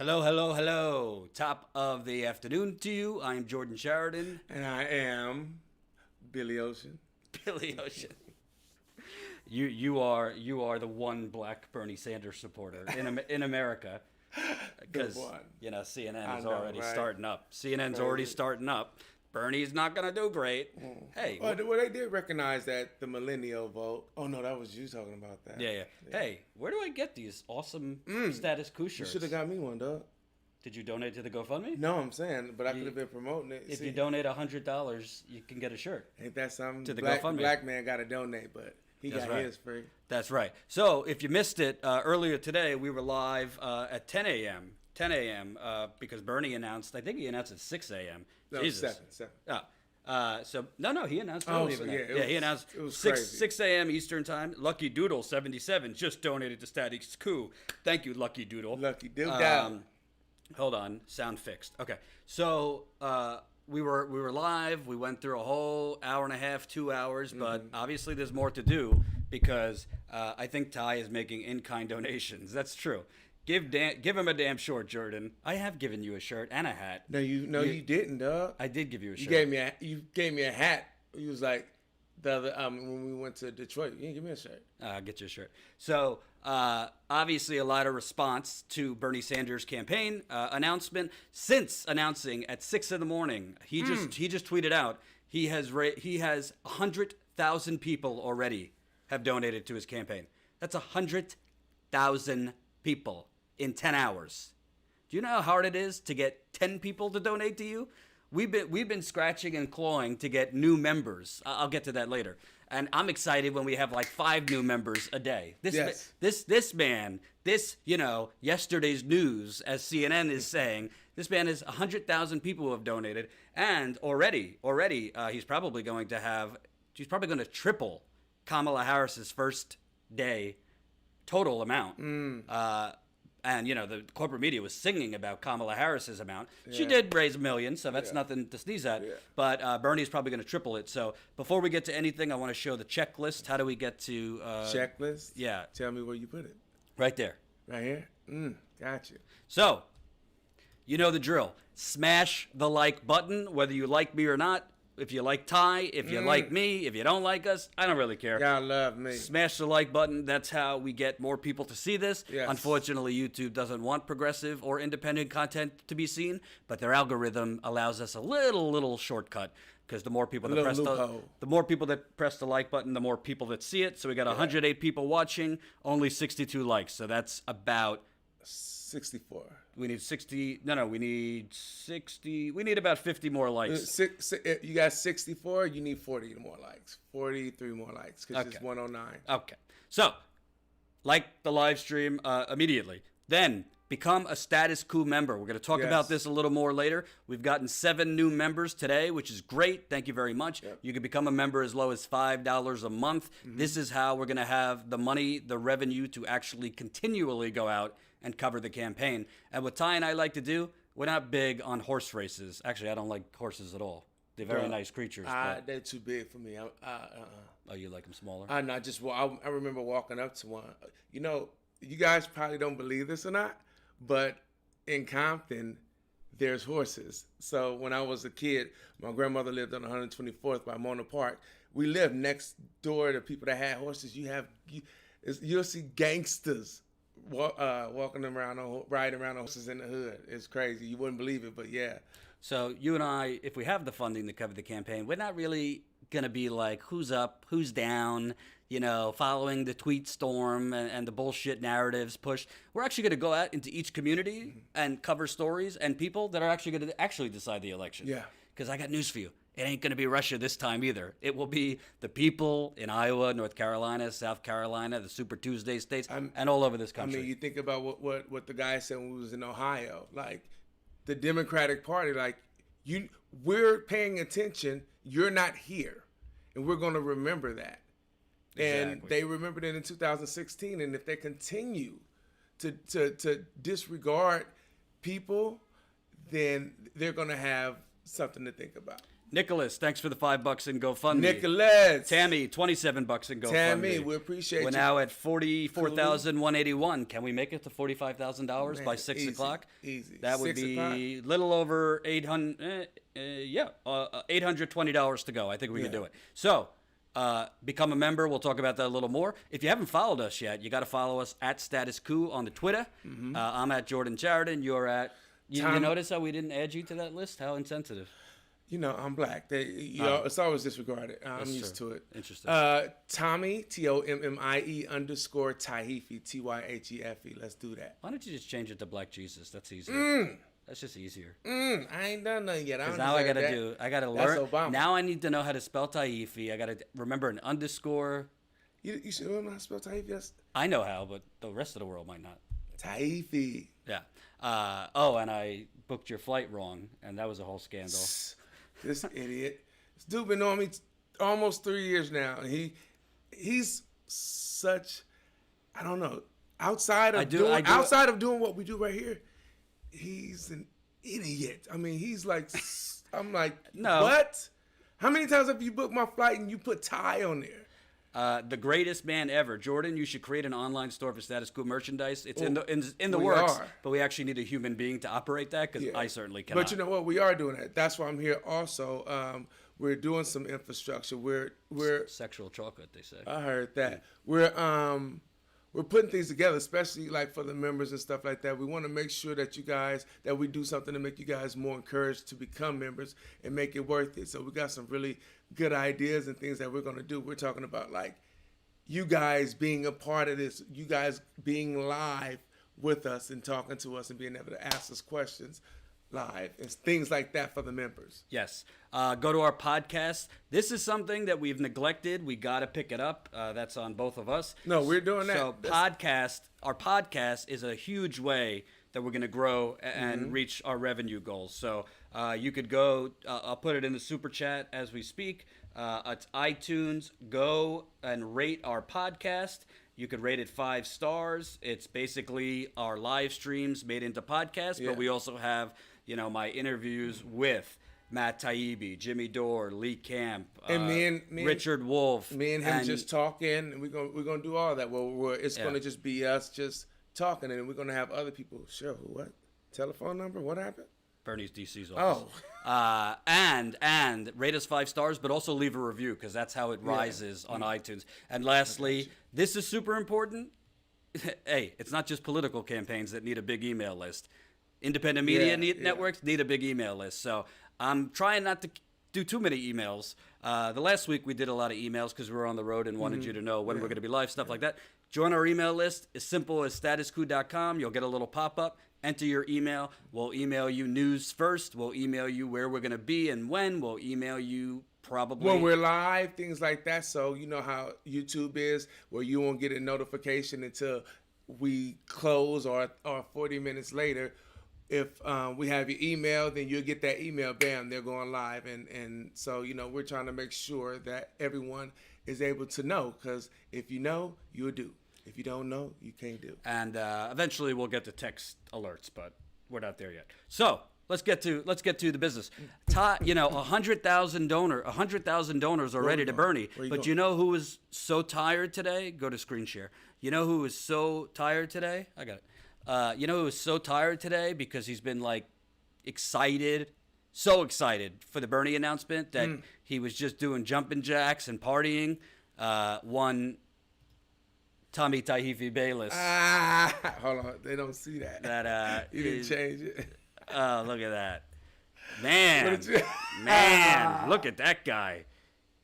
Hello, hello, hello. Top of the afternoon to you. I'm Jordan Sheridan. And I am Billy Ocean. Billy Ocean. You are the one black Bernie Sanders supporter in America. Because CNN is already starting up. CNN's already starting up. Bernie's not gonna do great. Hey, well, they did recognize that the millennial vote. Oh no, that was you talking about that. Yeah. Hey, where do I get these awesome status quo shirts? You should have got me one, dog. Did you donate to the GoFundMe? No, I'm saying, but I could have been promoting it. If you donate $100, you can get a shirt. Ain't that something? To the GoFundMe. GoFundMe. Black man got to donate, but he got his free. That's right. So if you missed it earlier today, we were live at 10 a.m. Because Bernie announced. I think he announced at 6 a.m. No, Jesus. 7. No, he announced Oh, earlier so, than that. yeah, He announced it was 6 a.m. Eastern time. Lucky Doodle 77 just donated to Status Coup. Thank you, Lucky Doodle. Lucky Doodle. Hold on, sound fixed. Okay, so we were live. We went through a whole hour and a half, 2 hours, but obviously there's more to do because I think Ty is making in-kind donations. That's true. Give him a damn shirt, Jordan. I have given you a shirt and a hat. No, you didn't, dog. I did give you a shirt. You gave me a hat. You was like the other when we went to Detroit. You didn't give me a shirt. I'll get you a shirt. So obviously a lot of response to Bernie Sanders' campaign announcement. Since announcing at 6 a.m, he just tweeted out he has 100,000 people already have donated to his campaign. That's 100,000 people in 10 hours. Do you know how hard it is to get 10 people to donate to you? We've been scratching and clawing to get new members. I'll get to that later. And I'm excited when we have like 5 new members a day. This man, yesterday's news, as CNN is saying, this man is 100,000 people who have donated, and already he's probably going to triple Kamala Harris's first day total amount. And, the corporate media was singing about Kamala Harris's amount. Yeah. She did raise $1 million, so that's nothing to sneeze at. Yeah. But Bernie's probably going to triple it. So before we get to anything, I want to show the checklist. How do we get to... checklist? Yeah. Tell me where you put it. Right there. Right here? Gotcha. So, you know the drill. Smash the like button, whether you like me or not. If you like Ty, if you like me, if you don't like us, I don't really care. Y'all love me. Smash the like button. That's how we get more people to see this. Yes. Unfortunately, YouTube doesn't want progressive or independent content to be seen, but their algorithm allows us a little shortcut because the more people that press the like button, the more people that see it. So we got 108 people watching, only 62 likes. So that's about 64. We need 60. No, we need 60. We need about 50 more likes. You got 64. You need 40 more likes. 43 more likes because it's 109. Okay. So, like the live stream immediately. Then become a Status Coup member. We're going to talk about this a little more later. We've gotten 7 new members today, which is great. Thank you very much. Yep. You can become a member as low as $5 a month. This is how we're going to have the money, the revenue to actually continually go out and cover the campaign. And what Ty and I like to do, we're not big on horse races. Actually, I don't like horses at all. They're very nice creatures. They're too big for me. Oh, you like them smaller? I remember walking up to one. You guys probably don't believe this or not, but in Compton, there's horses. So when I was a kid, my grandmother lived on 124th by Mona Park. We lived next door to people that had horses. You'll see gangsters walking around, riding around on horses in the hood. It's crazy. You wouldn't believe it, but yeah. So you and I, if we have the funding to cover the campaign, we're not really going to be like, who's up, who's down, following the tweet storm and the bullshit narratives push. We're actually going to go out into each community and cover stories and people that are actually going to actually decide the election. Yeah. Because I got news for you. It ain't going to be Russia this time either. It will be the people in Iowa, North Carolina, South Carolina, the Super Tuesday states, and all over this country. I mean, you think about what the guy said when we was in Ohio. Like, the Democratic Party, we're paying attention. You're not here. And we're going to remember that. Exactly. And they remembered it in 2016. And if they continue to disregard people, then they're going to have something to think about. Nicholas, thanks for the $5 in GoFundMe. Nicholas. Tammy, $27 in GoFundMe. Tammy, we appreciate you. We're now at $44,181. Can we make it to $45,000 by 6 o'clock? Easy. That would be a little over $820 to go. I think we can do it. So, become a member. We'll talk about that a little more. If you haven't followed us yet, you got to follow us at Status Coup on the Twitter. I'm at Jordan Sheridan. You're at. You notice how we didn't add you to that list? How insensitive. You know, I'm black. It's always disregarded. I'm used to it. Interesting. Tommy, TOMMIE _ Tahifi, TYHEFE. Let's do that. Why don't you just change it to Black Jesus? That's easier. That's just easier. I ain't done nothing yet. Because now I gotta learn. That's Obama. Now I need to know how to spell Taifi. I gotta remember an underscore. You should know how to spell Tahifi. I know how, but the rest of the world might not. Tahifi. Yeah. And I booked your flight wrong, and that was a whole scandal. This idiot. This dude been on me almost 3 years now. And he's such, I don't know, outside of doing what we do right here, he's an idiot. I mean, he's like, I'm like, no. What? How many times have you booked my flight and you put Thai on there? The greatest man ever, Jordan. You should create an online store for Status Quo merchandise. It's in the works, but we actually need a human being to operate that because I certainly cannot. But you know what? We are doing that. That's why I'm here. Also, we're doing some infrastructure. We're sexual chocolate. They say. I heard that. We're putting things together, especially like for the members and stuff like that. We want to make sure that that we do something to make you guys more encouraged to become members and make it worth it. So we got some really good ideas and things that we're going to do. We're talking about like you guys being a part of this, you guys being live with us and talking to us and being able to ask us questions live and things like that for the members. Yes. Go to our podcast. This is something that we've neglected. We got to pick it up. That's on both of us. No, we're doing that. So our podcast is a huge way that we're going to grow and reach our revenue goals. So you could go, I'll put it in the super chat as we speak. It's iTunes. Go and rate our podcast. You could rate it 5 stars. It's basically our live streams made into podcasts, but we also have, my interviews with Matt Taibbi, Jimmy Dore, Lee Camp, and Richard Wolf. Me and him just talking, and we're gonna do all that. Well, it's gonna just be us just talking, and we're gonna have other people share what telephone number, what happened. Bernie's DC's office. And rate us 5 stars, but also leave a review because that's how it rises on iTunes. And lastly, this is super important. Hey, it's not just political campaigns that need a big email list. Independent media networks need a big email list. So I'm trying not to do too many emails. The last week we did a lot of emails because we were on the road and wanted you to know when we're going to be live, stuff like that. Join our email list. As simple as statuscoup.com. You'll get a little pop-up. Enter your email. We'll email you news first. We'll email you where we're going to be and when. We'll email you probably when we're live, things like that. So you know how YouTube is, where you won't get a notification until we close or 40 minutes later. If we have your email, then you'll get that email. Bam, they're going live. And so, we're trying to make sure that everyone is able to know. Because if you know, you'll do. If you don't know, you can't do. And eventually we'll get the text alerts, but we're not there yet. So let's get to the business. 100,000 donors already to Bernie. But you know who was so tired today? Go to screen share. You know who was so tired today? I got it. You know who was so tired today because he's been so excited for the Bernie announcement that he was just doing jumping jacks and partying. One Tommy Tahifi Bayless. Hold on, they don't see that. You didn't change it. Oh, look at that, man! Look at that guy.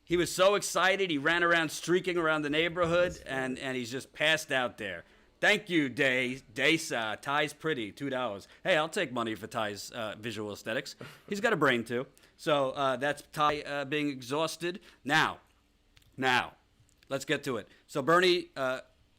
He was so excited. He ran around streaking around the neighborhood, and he's just passed out there. Thank you, Daysa. Ty's pretty, $2. Hey, I'll take money for Ty's visual aesthetics. He's got a brain too. So that's Ty being exhausted. Now, let's get to it. So Bernie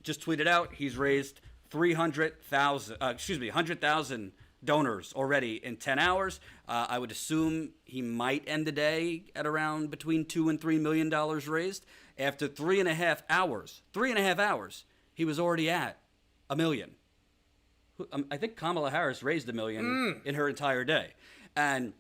just tweeted out he's raised 100,000 donors already in 10 hours. I would assume he might end the day at around between $2 and $3 million raised. After 3.5 hours, he was already at $1 million. I think Kamala Harris raised $1 million in her entire day. And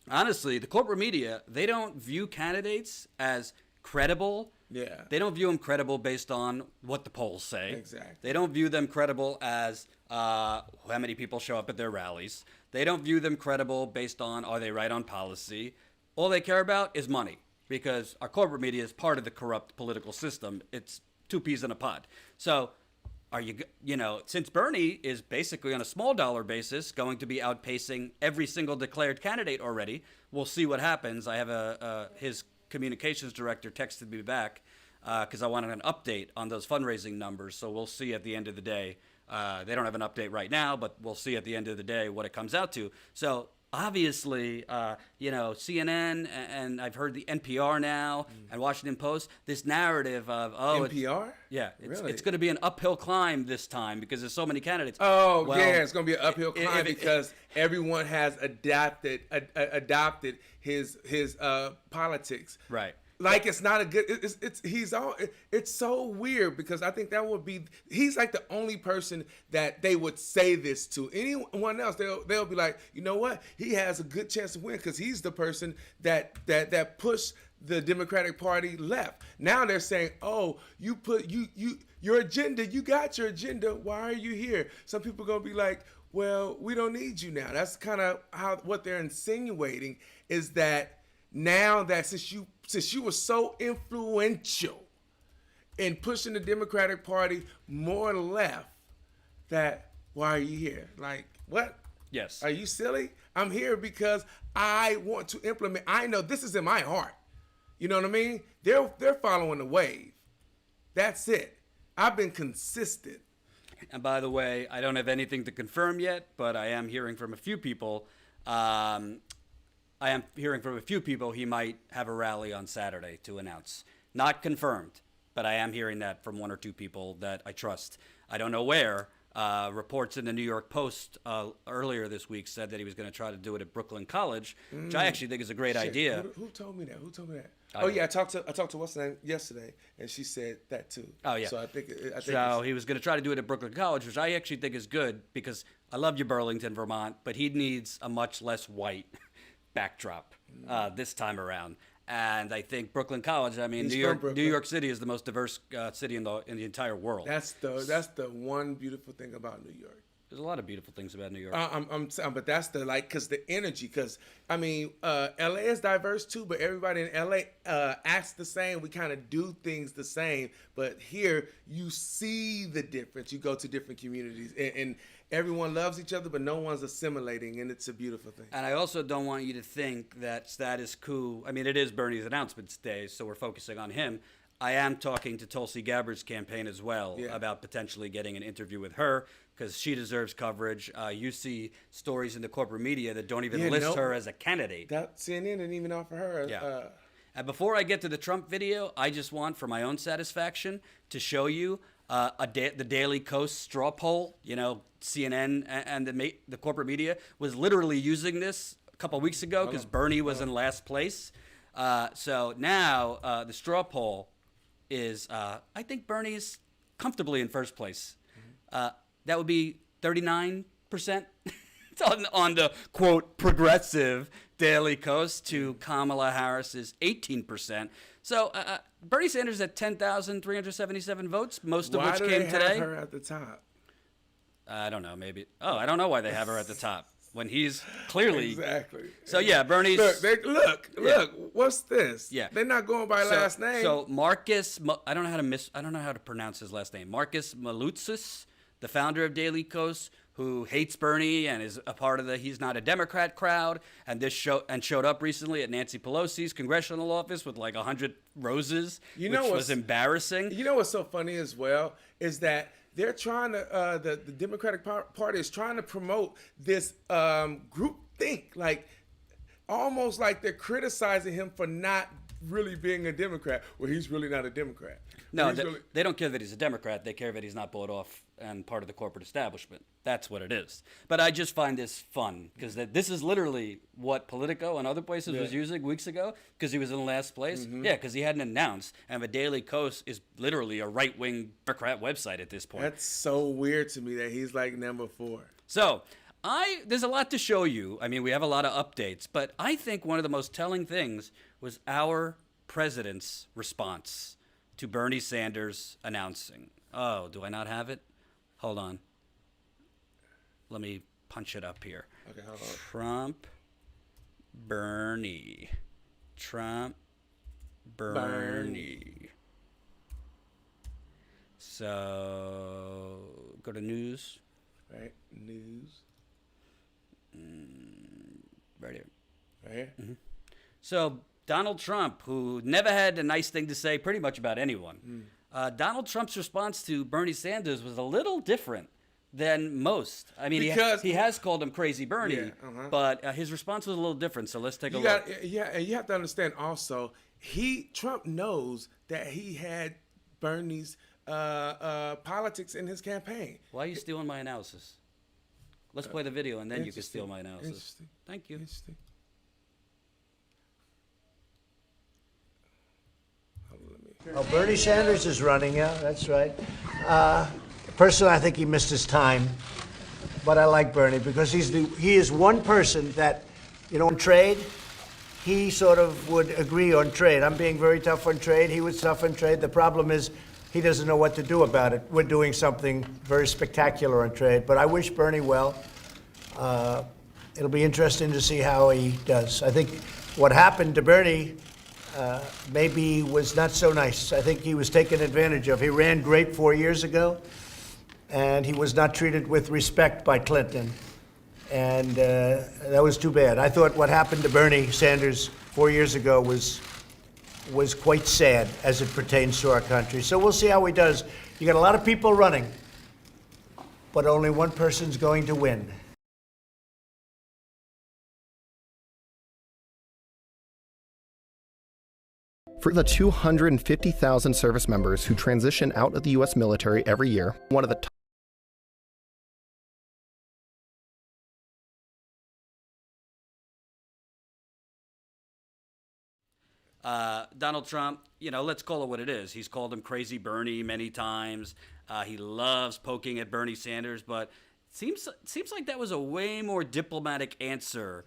honestly, the corporate media, they don't view candidates as credible. Yeah. They don't view them credible based on what the polls say. Exactly. They don't view them credible as how many people show up at their rallies. They don't view them credible based on are they right on policy. All they care about is money, because our corporate media is part of the corrupt political system. It's two peas in a pod. So are you, since Bernie is basically on a small dollar basis going to be outpacing every single declared candidate already, we'll see what happens. I have his communications director texted me back because I wanted an update on those fundraising numbers. So we'll see at the end of the day. They don't have an update right now, but we'll see at the end of the day what it comes out to. So obviously, CNN and I've heard the NPR now and Washington Post, this narrative of, NPR? It's going to be an uphill climb this time because there's so many candidates. Oh, well, yeah, it's going to be an uphill climb because everyone has adopted his politics. Right. Like it's not a good. It's so weird because I think that would be. He's like the only person that they would say this to. Anyone else, they'll be like, you know what? He has a good chance to win because he's the person that pushed the Democratic Party left. Now they're saying, oh, you put your agenda. You got your agenda. Why are you here? Some people are gonna be like, well, we don't need you now. That's kind of what they're insinuating is that now that since you were so influential in pushing the Democratic Party more left, that why are you here? Like, what? Yes. Are you silly? I'm here because I want to implement. I know this is in my heart. You know what I mean? They're following the wave. That's it. I've been consistent. And by the way, I don't have anything to confirm yet, but I am hearing from a few people. He might have a rally on Saturday to announce. Not confirmed, but I am hearing that from one or two people that I trust. I don't know where. Reports in the New York Post earlier this week said that he was going to try to do it at Brooklyn College, which I actually think is a great idea. Who told me that? I talked to what's her name yesterday, and she said that too. Oh yeah. So I think he was going to try to do it at Brooklyn College, which I actually think is good because I love you, Burlington, Vermont, but he needs a much less white backdrop this time around. And I think Brooklyn College. I mean, New York City is the most diverse city in the entire world. That's the one beautiful thing about New York. There's a lot of beautiful things about New York. But that's because the energy. Because I mean, LA is diverse too, but everybody in LA acts the same. We kind of do things the same, but here you see the difference. You go to different communities, and everyone loves each other, but no one's assimilating, and it's a beautiful thing. And I also don't want you to think that status quo. I mean, it is Bernie's announcements day, so we're focusing on him. I am talking to Tulsi Gabbard's campaign as well about potentially getting an interview with her because she deserves coverage. You see stories in the corporate media that don't even list her as a candidate. That CNN didn't even offer her. And before I get to the Trump video, I just want, for my own satisfaction, to show you the Daily Kos straw poll. You know, CNN and the corporate media was literally using this a couple of weeks ago because Bernie was in last place. So now the straw poll is, I think Bernie's comfortably in first place. That would be 39%. It's on the, quote, progressive Daily Kos to Kamala Harris's 18%. So Bernie Sanders at 10,377 votes, most of which came today. Why do they have her at the top? I don't know, maybe. Oh, I don't know why they have her at the top when he's clearly. Exactly. So, yeah, Bernie's. Look, what's this? Yeah. They're not going by last name. So, Marcus, I don't know how to pronounce his last name. Marcus Malutzis, the founder of Daily Kos, who hates Bernie and is a part of the he's not a Democrat crowd, and showed up recently at Nancy Pelosi's congressional office with like 100 roses, which was embarrassing. You know what's so funny as well is that they're trying to the Democratic Party is trying to promote this group think, like almost like they're criticizing him for not really being a Democrat. Well, he's really not a Democrat. No, they don't care that he's a Democrat. They care that he's not bought off and part of the corporate establishment. That's what it is. But I just find this fun because this is literally what Politico and other places was using weeks ago because he was in last place. Mm-hmm. Yeah, because he hadn't announced. And the Daily Kos is literally a right-wing Democrat website at this point. That's so weird to me that he's like number 4. So There's a lot to show you. I mean, we have a lot of updates, but I think one of the most telling things was our president's response to Bernie Sanders announcing. Oh, do I not have it? Hold on. Let me punch it up here. Okay, hold on. Trump, Bernie. Trump, Bernie. So go to news. Right, news. Right here. Right here. Mm-hmm. So Donald Trump, who never had a nice thing to say pretty much about anyone, Donald Trump's response to Bernie Sanders was a little different than most. I mean, he has called him Crazy Bernie, but his response was a little different. So let's take a look. Yeah, and you have to understand also, Trump knows that he had Bernie's politics in his campaign. Why are you stealing my analysis? Let's play the video, and then you can steal my analysis. Interesting. Thank you. Interesting. Oh, Bernie Sanders is running, yeah, that's right. Personally, I think he missed his time, but I like Bernie because he is one person that, on trade, he sort of would agree on trade. I'm being very tough on trade. He was tough on trade. The problem is he doesn't know what to do about it. We're doing something very spectacular on trade, but I wish Bernie well. It'll be interesting to see how he does. I think what happened to Bernie maybe was not so nice. I think he was taken advantage of. He ran great 4 years ago, and he was not treated with respect by Clinton. And that was too bad. I thought what happened to Bernie Sanders 4 years ago was quite sad as it pertains to our country. So we'll see how he does. You got a lot of people running, but only one person's going to win. For the 250,000 service members who transition out of the U.S. military every year, one of the Donald Trump, let's call it what it is. He's called him Crazy Bernie many times. He loves poking at Bernie Sanders, but seems like that was a way more diplomatic answer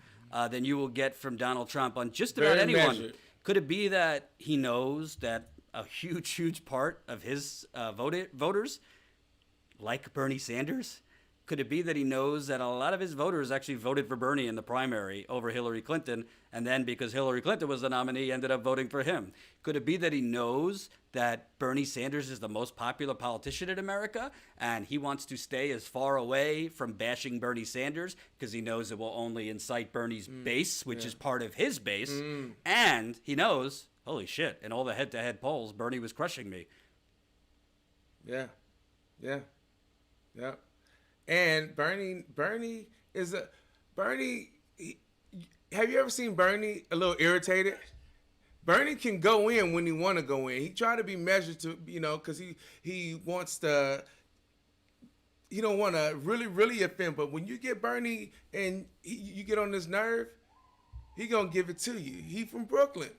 than you will get from Donald Trump on just about anyone. Measured. Could it be that he knows that a huge part of his voters like Bernie Sanders? Could it be that he knows that a lot of his voters actually voted for Bernie in the primary over Hillary Clinton, and then because Hillary Clinton was the nominee, ended up voting for him? Could it be that he knows that Bernie Sanders is the most popular politician in America, and he wants to stay as far away from bashing Bernie Sanders because he knows it will only incite Bernie's base, which is part of his base, and he knows, holy shit, in all the head-to-head polls, Bernie was crushing me. Yeah. And Bernie is have you ever seen Bernie a little irritated? Bernie can go in when he want to go in. He try to be measured to, because he wants to. He don't want to really offend. But when you get Bernie and you get on his nerve, he gonna give it to you. He from Brooklyn,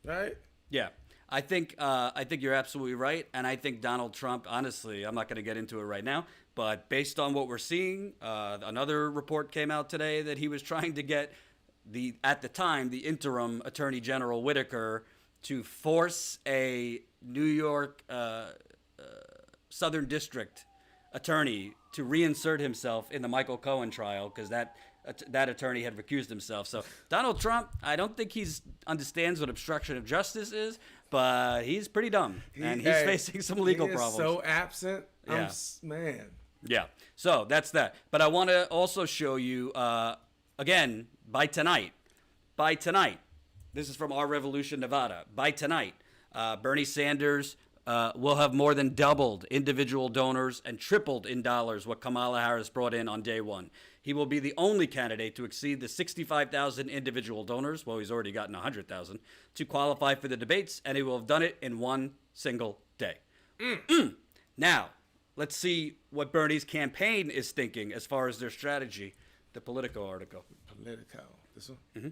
right? Yeah. I think you're absolutely right, and I think Donald Trump, honestly, I'm not going to get into it right now, but based on what we're seeing, another report came out today that he was trying to get at the time, the interim Attorney General Whitaker to force a New York Southern District attorney to reinsert himself in the Michael Cohen trial because that attorney had recused himself. So Donald Trump, I don't think he understands what obstruction of justice is, but he's pretty dumb, and he's facing some legal problems. So absent, Yeah. Man. Yeah, so that's that. But I want to also show you, again, by tonight, this is from Our Revolution, Nevada, by tonight, Bernie Sanders will have more than doubled individual donors and tripled in dollars what Kamala Harris brought in on day one. He will be the only candidate to exceed the 65,000 individual donors, well, he's already gotten 100,000, to qualify for the debates, and he will have done it in one single day. Now, let's see what Bernie's campaign is thinking as far as their strategy. The Politico article. Politico. This one? Mm-hmm.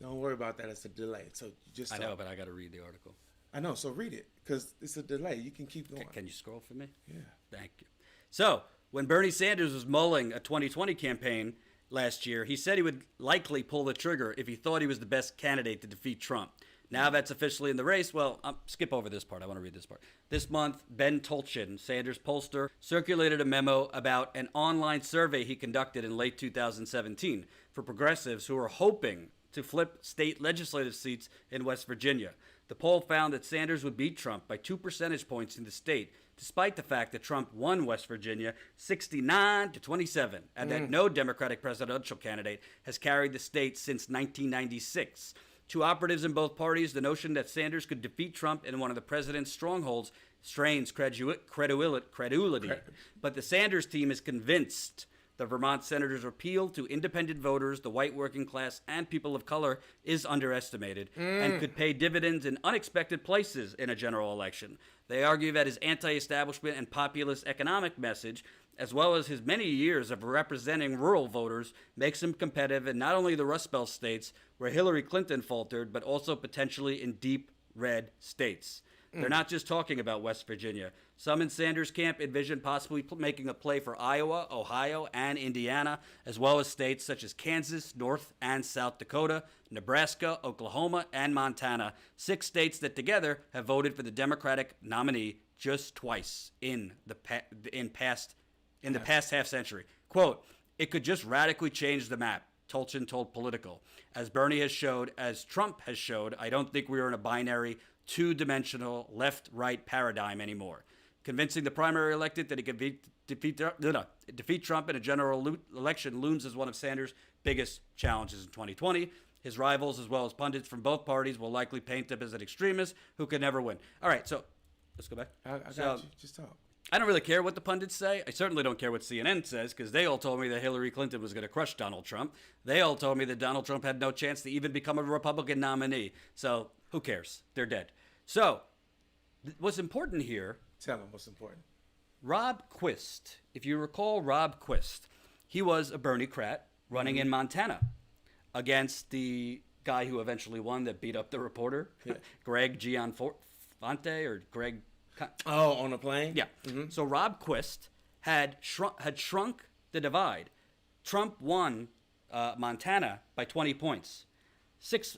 Don't worry about that. It's a delay. So just I know, but I got to read the article. I know. So read it because it's a delay. You can keep going. Can you scroll for me? Yeah. Thank you. So, when Bernie Sanders was mulling a 2020 campaign last year, he said he would likely pull the trigger if he thought he was the best candidate to defeat Trump. Now that's officially in the race. Well, skip over this part. I want to read this part. This month, Ben Tolchin, Sanders' pollster, circulated a memo about an online survey he conducted in late 2017 for progressives who are hoping to flip state legislative seats in West Virginia. The poll found that Sanders would beat Trump by 2 percentage points in the state, despite the fact that Trump won West Virginia 69-27, and that no Democratic presidential candidate has carried the state since 1996. To operatives in both parties, the notion that Sanders could defeat Trump in one of the president's strongholds strains credulity. But the Sanders team is convinced the Vermont senator's appeal to independent voters, the white working class, and people of color is underestimated and could pay dividends in unexpected places in a general election. They argue that his anti-establishment and populist economic message, as well as his many years of representing rural voters, makes him competitive in not only the Rust Belt states, where Hillary Clinton faltered, but also potentially in deep red states. They're not just talking about West Virginia. Some in Sanders' camp envision possibly making a play for Iowa, Ohio, and Indiana, as well as states such as Kansas, North and South Dakota, Nebraska, Oklahoma, and Montana, 6 states that together have voted for the Democratic nominee just twice in the past half century. Quote, "It could just radically change the map," Tolchin told Politico. As Bernie has showed, as Trump has showed, I don't think we are in a binary, two-dimensional left-right paradigm anymore. Convincing the primary elected that he could defeat Trump in a general election looms as one of Sanders' biggest challenges in 2020. His rivals, as well as pundits from both parties, will likely paint him as an extremist who could never win. All right, so let's go back. I got you. Just talk. I don't really care what the pundits say. I certainly don't care what CNN says, because they all told me that Hillary Clinton was going to crush Donald Trump. They all told me that Donald Trump had no chance to even become a Republican nominee. So who cares? They're dead. So what's important here... Tell them what's important. Rob Quist, if you recall Rob Quist, he was a Bernie-crat running in Montana against the guy who eventually won that beat up the reporter, Greg Gianforte or Greg... on the plane? Yeah. Mm-hmm. So Rob Quist had shrunk the divide. Trump won Montana by 20 points.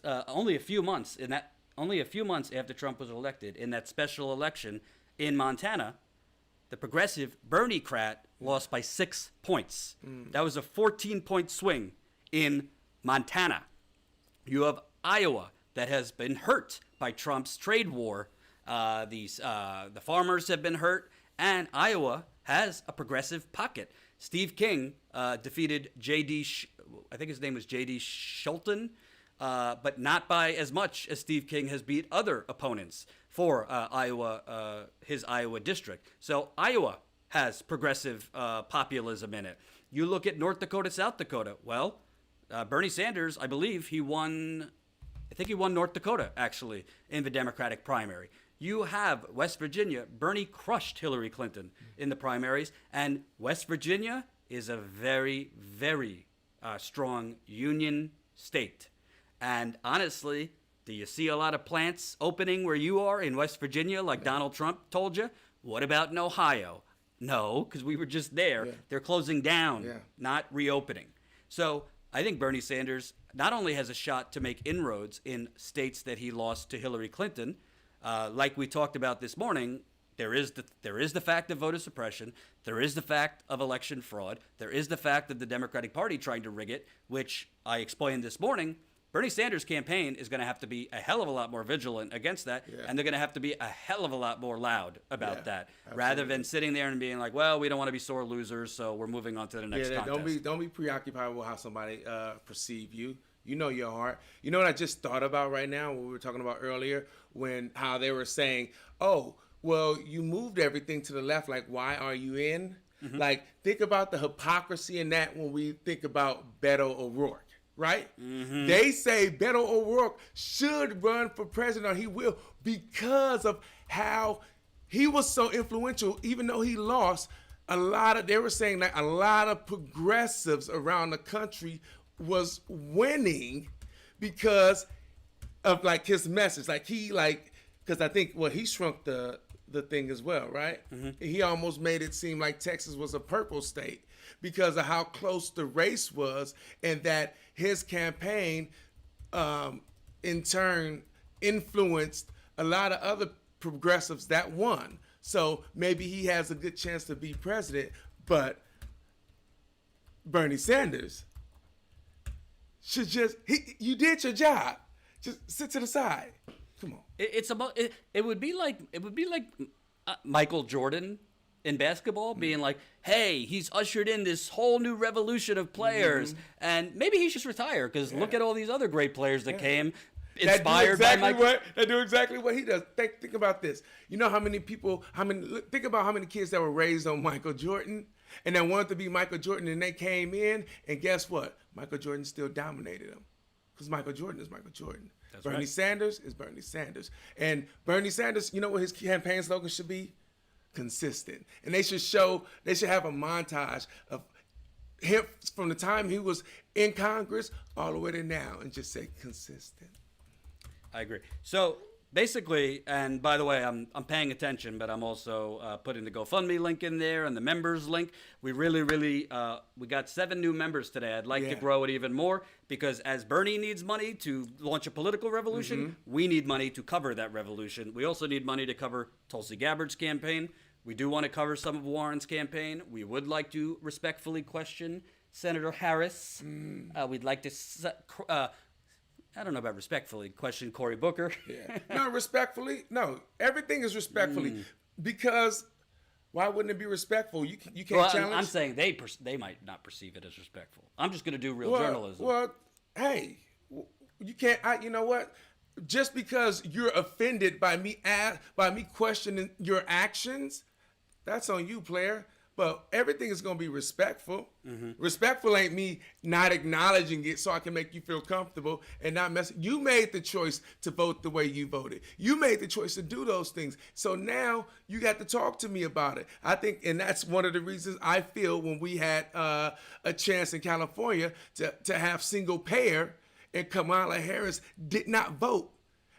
Only a few months after Trump was elected in that special election in Montana, the progressive Bernie-crat lost by 6 points. That was a 14-point swing in Montana. You have Iowa that has been hurt by Trump's trade war. The farmers have been hurt, and Iowa has a progressive pocket. Steve King defeated I think his name was J.D. Scholten, but not by as much as Steve King has beat other opponents for Iowa, his Iowa district. So Iowa has progressive populism in it. You look at North Dakota, South Dakota. Well, Bernie Sanders, I believe he won North Dakota, actually, in the Democratic primary. You have West Virginia. Bernie crushed Hillary Clinton in the primaries, and West Virginia is a very, very strong union state. And honestly, do you see a lot of plants opening where you are in West Virginia, like Donald Trump told you? What about in Ohio? No, because we were just there. Yeah. They're closing down, not reopening. So I think Bernie Sanders not only has a shot to make inroads in states that he lost to Hillary Clinton, like we talked about this morning, there is the fact of voter suppression. There is the fact of election fraud. There is the fact of the Democratic Party trying to rig it, which I explained this morning. Bernie Sanders' campaign is going to have to be a hell of a lot more vigilant against that, and they're going to have to be a hell of a lot more loud about that, rather than sitting there and being like, well, we don't want to be sore losers, so we're moving on to the next contest. Don't be preoccupied with how somebody perceive you. You know your heart. You know what I just thought about right now, what we were talking about earlier, how they were saying, oh, well, you moved everything to the left, like, why are you in? Mm-hmm. Like, think about the hypocrisy in that when we think about Beto O'Rourke. Right? Mm-hmm. They say Beto O'Rourke should run for president, or he will, because of how he was so influential. Even though he lost, they were saying that a lot of progressives around the country was winning because of like his message. Like he because I think he shrunk the thing as well, right? He almost made it seem like Texas was a purple state because of how close the race was, and that his campaign, in turn, influenced a lot of other progressives that won. So maybe he has a good chance to be president, but Bernie Sanders should you did your job. Just sit to the side. Come on. It's about it. It would be like Michael Jordan in basketball being like, "Hey, he's ushered in this whole new revolution of players, and maybe he should just retire because look at all these other great players that came." Inspired by Michael. That do exactly what he does. Think about this. You know think about how many kids that were raised on Michael Jordan and that wanted to be Michael Jordan, and they came in, and guess what? Michael Jordan still dominated them because Michael Jordan is Michael Jordan. Bernie Sanders is Bernie Sanders. And Bernie Sanders, you know what his campaign slogan should be? Consistent. And they should have a montage of him from the time he was in Congress all the way to now and just say consistent. I agree. So basically, and by the way, I'm paying attention, but I'm also putting the GoFundMe link in there and the members link. We really, we got 7 new members today. I'd like to grow it even more because as Bernie needs money to launch a political revolution, we need money to cover that revolution. We also need money to cover Tulsi Gabbard's campaign. We do want to cover some of Warren's campaign. We would like to respectfully question Senator Harris. We'd like to I don't know about respectfully question Cory Booker. No, respectfully. No, everything is respectfully because why wouldn't it be respectful? You can't challenge. I'm saying they might not perceive it as respectful. I'm just going to do real journalism. Well, hey, you can't. You know what? Just because you're offended by me questioning your actions, that's on you, player. But everything is going to be respectful. Respectful ain't me not acknowledging it so I can make you feel comfortable and not mess. You made the choice to vote the way you voted. You made the choice to do those things. So now you got to talk to me about it. I think, and that's one of the reasons I feel when we had a chance in California to have single payer and Kamala Harris did not vote.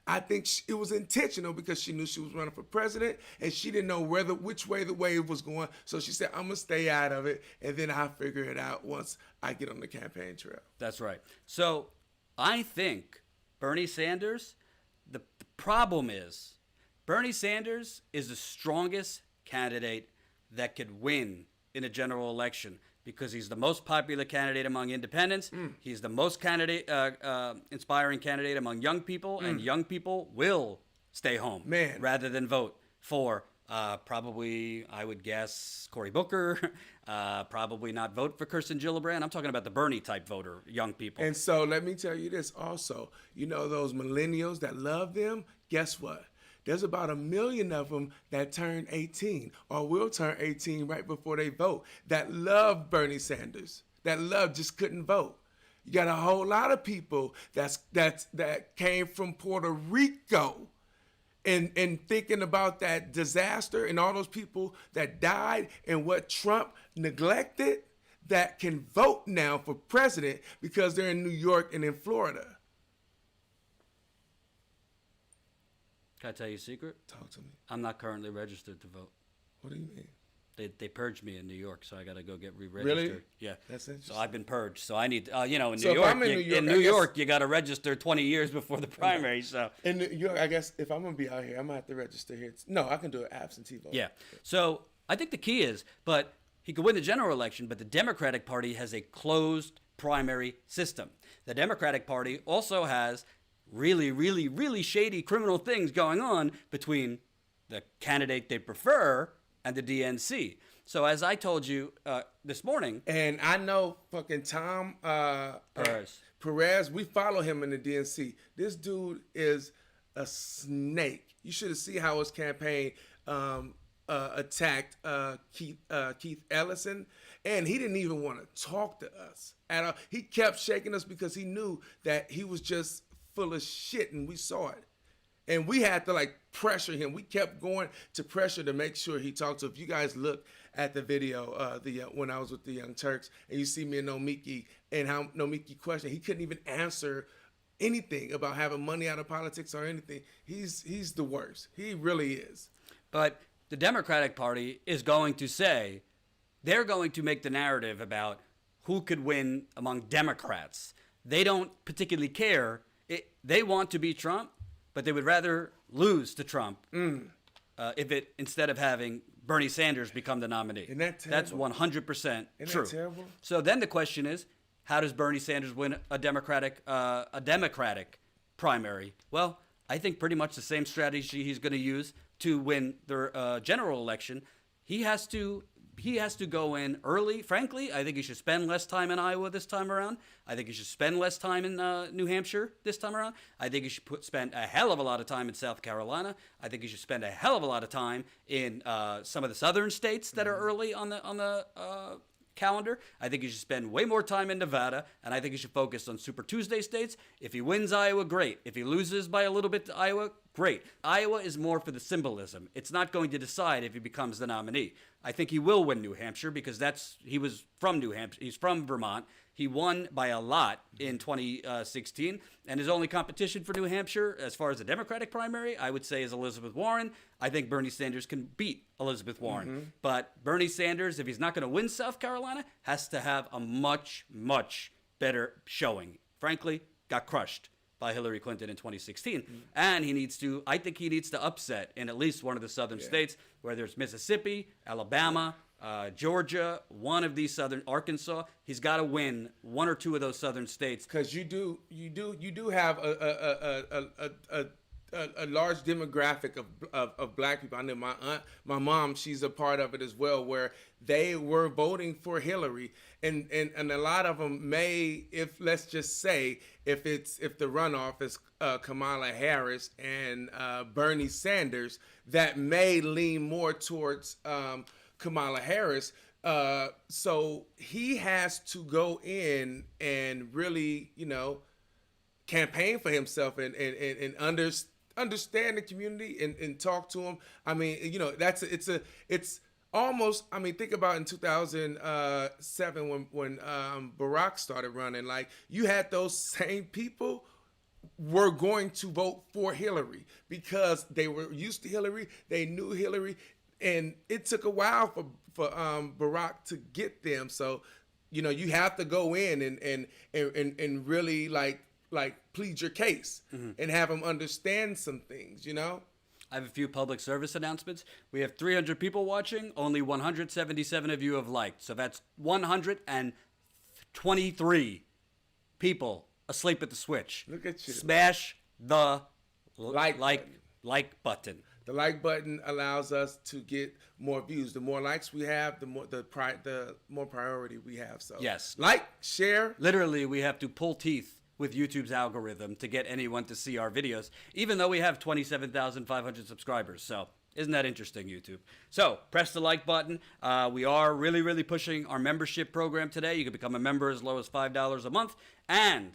I think it was intentional because she knew she was running for president and she didn't know which way the wave was going. So she said, I'm going to stay out of it and then I'll figure it out once I get on the campaign trail. That's right. So I think Bernie Sanders, the problem is Bernie Sanders is the strongest candidate that could win in a general election because he's the most popular candidate among independents. He's the most inspiring candidate among young people, and young people will stay home rather than vote for probably, I would guess, Cory Booker, probably not vote for Kirsten Gillibrand. I'm talking about the Bernie type voter, young people. And so let me tell you this also. You know those millennials that love them? Guess what? There's about 1 million of them that turn 18 or will turn 18 right before they vote that love Bernie Sanders, that just couldn't vote. You got a whole lot of people that came from Puerto Rico and thinking about that disaster and all those people that died and what Trump neglected that can vote now for president because they're in New York and in Florida. Can I tell you a secret? Talk to me. I'm not currently registered to vote. What do you mean? They purged me in New York, so I got to go get re-registered. Really? Yeah. That's interesting. So I've been purged. So I need, in So New York, you got to register 20 years before the primary. So in New York, I guess if I'm gonna be out here, I'm gonna have to register here. No, I can do an absentee vote. yeah. So I think the key is, but he could win the general election, but the Democratic Party has a closed primary system. The Democratic Party also has really, really, really shady criminal things going on between the candidate they prefer and the DNC. So as I told you this morning, and I know fucking Tom Perez, we follow him in the DNC. This dude is a snake. You should have seen how his campaign attacked Keith Ellison, and he didn't even want to talk to us at all. He kept shaking us because he knew that he was just full of shit, and we saw it. And we had to pressure him. We kept going to pressure to make sure he talked. So if you guys look at the video, when I was with the Young Turks, and you see me and Nomiki, and how Nomiki questioned, he couldn't even answer anything about having money out of politics or anything. He's the worst. He really is. But the Democratic Party is going to say they're going to make the narrative about who could win among Democrats. They don't particularly care. They want to beat Trump, but they would rather lose to Trump if it instead of having Bernie Sanders become the nominee. Isn't that terrible? That's 100% true. Isn't that terrible? So then the question is, how does Bernie Sanders win a Democratic primary? Well, I think pretty much the same strategy he's going to use to win the general election. He has to go in early. Frankly, I think he should spend less time in Iowa this time around. I think he should spend less time in New Hampshire this time around. I think he should spend a hell of a lot of time in South Carolina. I think he should spend a hell of a lot of time in some of the southern states that are early on the calendar. I think he should spend way more time in Nevada, and I think he should focus on Super Tuesday states. If he wins Iowa, great. If he loses by a little bit to Iowa, great. Iowa is more for the symbolism. It's not going to decide if he becomes the nominee. I think he will win New Hampshire because he was from New Hampshire. He's from Vermont. He won by a lot in 2016, and his only competition for New Hampshire, as far as the Democratic primary, I would say is Elizabeth Warren. I think Bernie Sanders can beat Elizabeth Warren. But Bernie Sanders, if he's not going to win South Carolina, has to have a much, much better showing. Frankly, got crushed by Hillary Clinton in 2016. And I think he needs to upset in at least one of the southern states, whether it's Mississippi, Alabama, Georgia, one of these Arkansas. He's got to win one or two of those southern states. Because you do have a large demographic of black people. I know my mom, she's a part of it as well, where they were voting for Hillary, and a lot of them may, let's just say, if the runoff is Kamala Harris and Bernie Sanders, that may lean more towards Kamala Harris. So he has to go in and really, campaign for himself and understand the community and talk to them. I mean, it's almost, I mean, think about in 2007 when Barack started running, like you had those same people were going to vote for Hillary because they were used to Hillary, they knew Hillary, and it took a while for Barack to get them. So, you have to go in and really like plead your case and have them understand some things, I have a few public service announcements. We have 300 people watching. Only 177 of you have liked. So that's 123 people asleep at the switch. Look at you. Smash the like button. The like button allows us to get more views. The more likes we have, the more priority we have. So yes, like, share. Literally, we have to pull teeth with YouTube's algorithm to get anyone to see our videos, even though we have 27,500 subscribers. So isn't that interesting, YouTube? So press the like button. We are really, really pushing our membership program today. You can become a member as low as $5 a month. And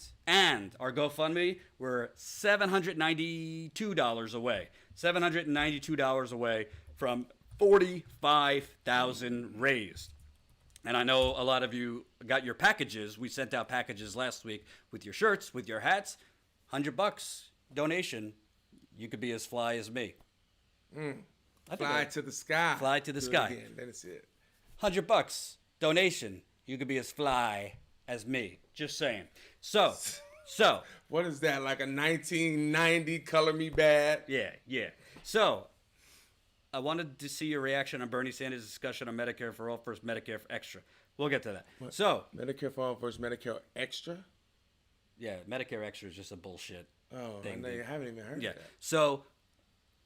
our GoFundMe, we're $792 away. $792 away from 45,000 raised. And I know a lot of you got your packages. We sent out packages last week with your shirts, with your hats. $100 donation. You could be as fly as me. Fly to the sky. Fly to the sky. Again. Then it's it. $100 donation. You could be as fly as me. Just saying. So. What is that? Like a 1990 Color Me Bad? Yeah. So, I wanted to see your reaction on Bernie Sanders' discussion on Medicare for All versus Medicare for Extra. We'll get to that. What? So, Medicare for All versus Medicare Extra? Yeah, Medicare Extra is just a bullshit thing. I haven't even heard of that. So,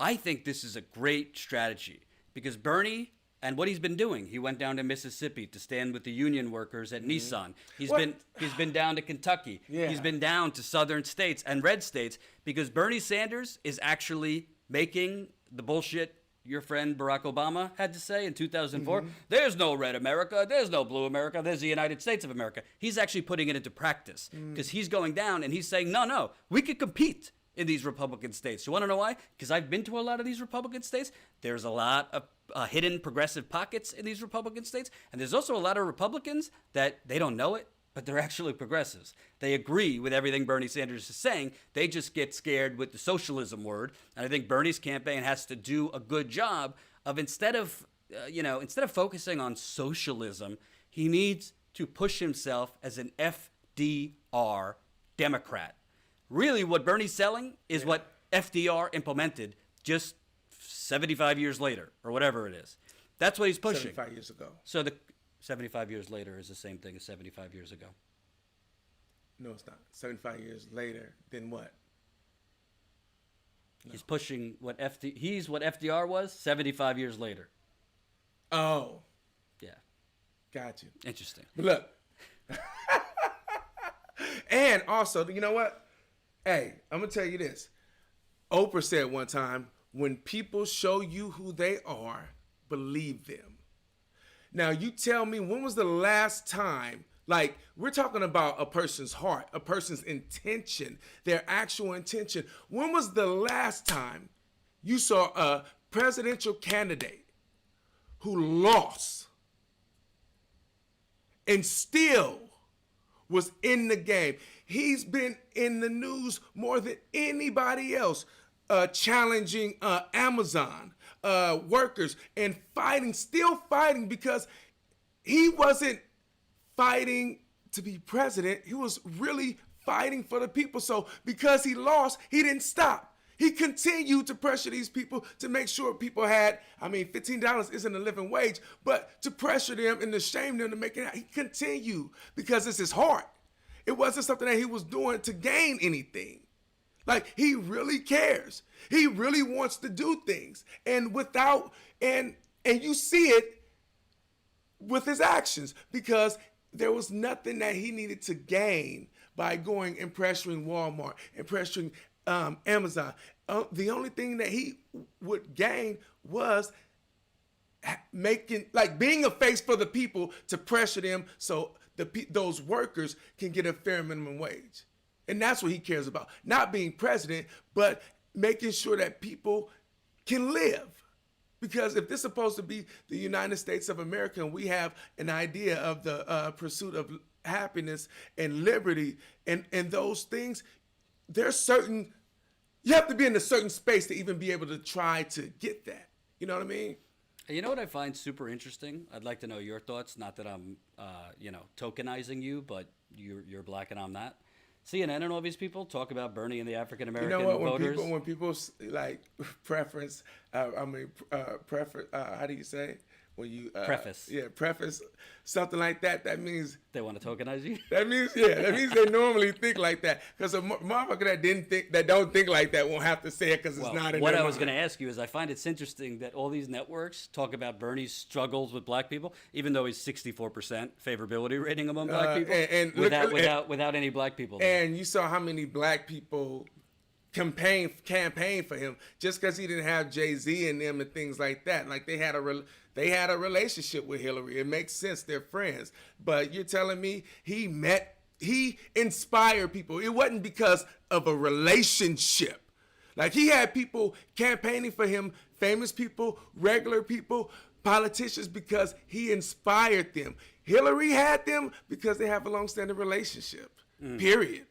I think this is a great strategy because Bernie and what he's been doing, he went down to Mississippi to stand with the union workers at Nissan. He's been down to Kentucky. Yeah. He's been down to southern states and red states because Bernie Sanders is actually making the bullshit your friend Barack Obama had to say in 2004. There's no red America. There's no blue America. There's the United States of America. He's actually putting it into practice because he's going down and he's saying, no, we could compete in these Republican states. You want to know why? Because I've been to a lot of these Republican states. There's a lot of hidden progressive pockets in these Republican states. And there's also a lot of Republicans that they don't know it. but they're actually progressives. They agree with everything Bernie Sanders is saying. They just get scared with the socialism word. And I think Bernie's campaign has to do a good job of instead of focusing on socialism, he needs to push himself as an FDR Democrat. Really, what Bernie's selling is what FDR implemented just 75 years later, or whatever it is. That's what he's pushing. 75 years ago. So the 75 years later is the same thing as 75 years ago. No, it's not. 75 years later, then what? No. He's pushing what FDR was 75 years later. Oh. Yeah. Got you. Interesting. But look. And also, you know what? Hey, I'm going to tell you this. Oprah said one time, when people show you who they are, believe them. Now, you tell me, when was the last time, like, we're talking about a person's heart, a person's intention, their actual intention. When was the last time you saw a presidential candidate who lost and still was in the game? He's been in the news more than anybody else, challenging Amazon workers and still fighting, because he wasn't fighting to be president. He was really fighting for the people. So because he lost, he didn't stop. He continued to pressure these people to make sure people had, $15 isn't a living wage, but to pressure them and to shame them to make it out. He continued because it's his heart. It wasn't something that he was doing to gain anything. Like, he really cares. He really wants to do things. And you see it with his actions, because there was nothing that he needed to gain by going and pressuring Walmart and pressuring Amazon. The only thing that he would gain was being a face for the people to pressure them so those workers can get a fair minimum wage. And that's what he cares about. Not being president, but making sure that people can live. Because if this is supposed to be the United States of America, and we have an idea of the pursuit of happiness and liberty and those things, you have to be in a certain space to even be able to try to get that. You know what I mean? You know what I find super interesting? I'd like to know your thoughts. Not that I'm, tokenizing you, but you're black and I'm not. CNN and all these people talk about Bernie and the African American voters. When people like preference, how do you say? When you preface. Yeah, preface something like that. That means they want to tokenize you. That means they normally think like that. Because a motherfucker that don't think like that won't have to say it because it's not in what their I was mind. going to ask you is, I find it's interesting that all these networks talk about Bernie's struggles with black people, even though he's 64% favorability rating among black people, without any black people there. And you saw how many black people campaign for him just because he didn't have Jay-Z in them and things like that. Like, they had a relationship with Hillary. It makes sense. They're friends. But you're telling me he inspired people. It wasn't because of a relationship. Like, he had people campaigning for him, famous people, regular people, politicians, because he inspired them. Hillary had them because they have a long-standing relationship. Period.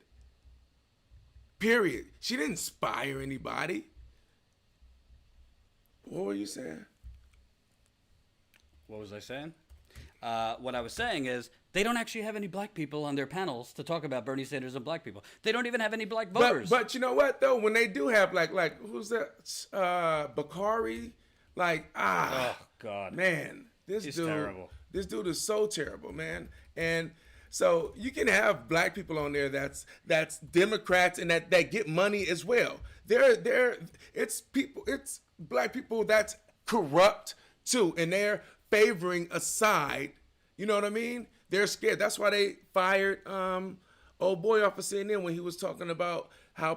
She didn't inspire anybody. What were you saying? What was I saying? What I was saying is, they don't actually have any black people on their panels to talk about Bernie Sanders and black people. They don't even have any black voters. But you know what, though? When they do have, like who's that? Bakari? Oh, God. Man. He's terrible. This dude is so terrible, man. And so you can have black people on there that's Democrats and that get money as well. It's black people that's corrupt too, and they're favoring a side. You know what I mean? They're scared. That's why they fired old boy off of CNN when he was talking about how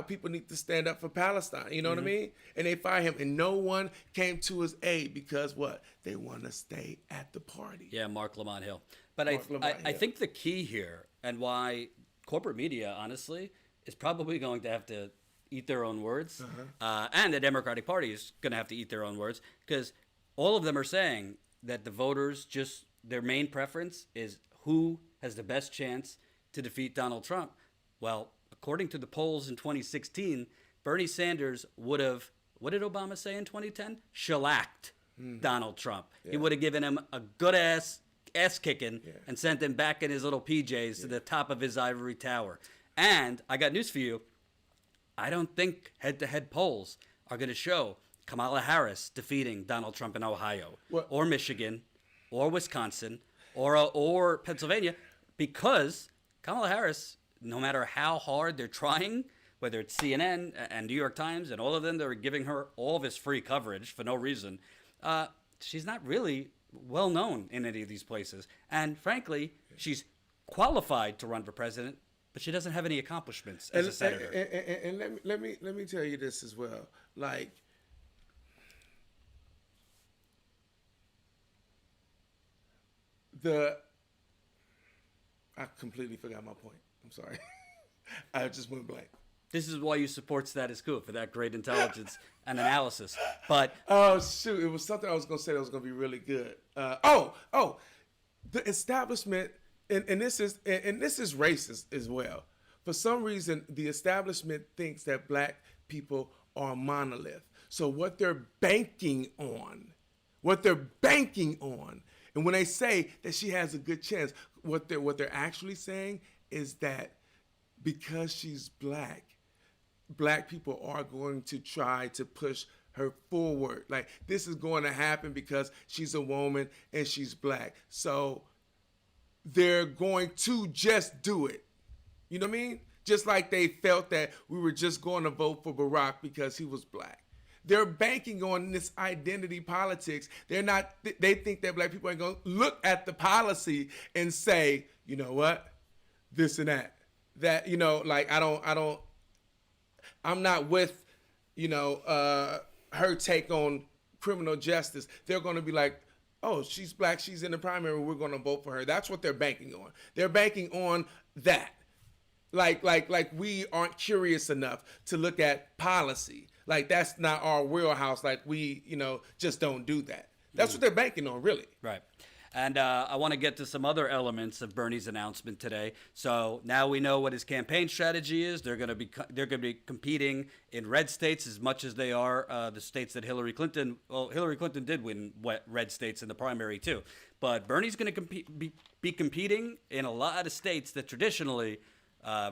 people need to stand up for Palestine. You know what I mean? And they fired him, and no one came to his aid because what? They want to stay at the party. Yeah, Mark Lamont Hill. But I think the key here, and why corporate media, honestly, is probably going to have to eat their own words, and the Democratic Party is going to have to eat their own words, because all of them are saying that the voters their main preference is who has the best chance to defeat Donald Trump? Well, according to the polls in 2016, Bernie Sanders would have, what did Obama say in 2010? Shellacked Donald Trump. He would have given him a good ass kicking and sent him back in his little PJs to the top of his ivory tower. And I got news for you. I don't think head-to-head polls are going to show Kamala Harris defeating Donald Trump in Ohio or Michigan or Wisconsin or Pennsylvania, because Kamala Harris, no matter how hard they're trying, whether it's CNN and New York Times and all of them, they're giving her all this free coverage for no reason. She's not really well known in any of these places. And frankly, she's qualified to run for president, but she doesn't have any accomplishments as a senator. And let me tell you this as well. Like, I completely forgot my point. I'm sorry. I just went blank. This is why you support status quo, for that great intelligence and analysis. But oh shoot, it was something I was going to say that was going to be really good. The establishment, and this is racist as well. For some reason, the establishment thinks that black people are a monolith. So what they're banking on, and when they say that she has a good chance, what they're actually saying is that because she's black people are going to try to push her forward. Like, this is going to happen because she's a woman and she's black. So they're going to just do it. You know what I mean? Just like they felt that we were just going to vote for Barack because he was black. They're banking on this identity politics. They think that black people ain't going to look at the policy and say, you know what, this and that. That, you know, like, I'm not with, you know, her take on criminal justice. They're going to be like, oh, she's black, she's in the primary, we're going to vote for her. That's what they're banking on. They're banking on that. Like we aren't curious enough to look at policy. Like, that's not our wheelhouse. Like, we, you know, just don't do that. That's what they're banking on, really. right. And I want to get to some other elements of Bernie's announcement today. So now we know what his campaign strategy is. They're going to be competing in red states as much as they are the states that Hillary Clinton did win red states in the primary too. But Bernie's going to be competing in a lot of states that traditionally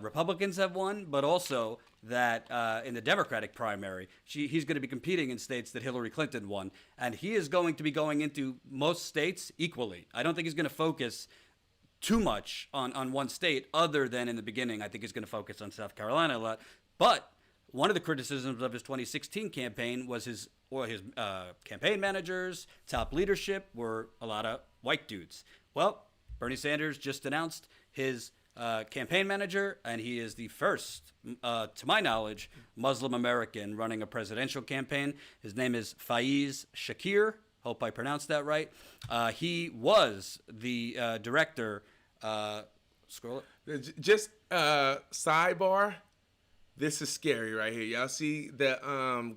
Republicans have won, but also that in the Democratic primary, he's going to be competing in states that Hillary Clinton won. And he is going to be going into most states equally. I don't think he's going to focus too much on one state, other than in the beginning. I think he's going to focus on South Carolina a lot. But one of the criticisms of his 2016 campaign was his campaign managers, top leadership were a lot of white dudes. Well, Bernie Sanders just announced his campaign manager, and he is the first, to my knowledge, Muslim American running a presidential campaign. His name is Faiz Shakir. Hope I pronounced that right. He was the director. Scroll it. Just sidebar. This is scary right here. Y'all see the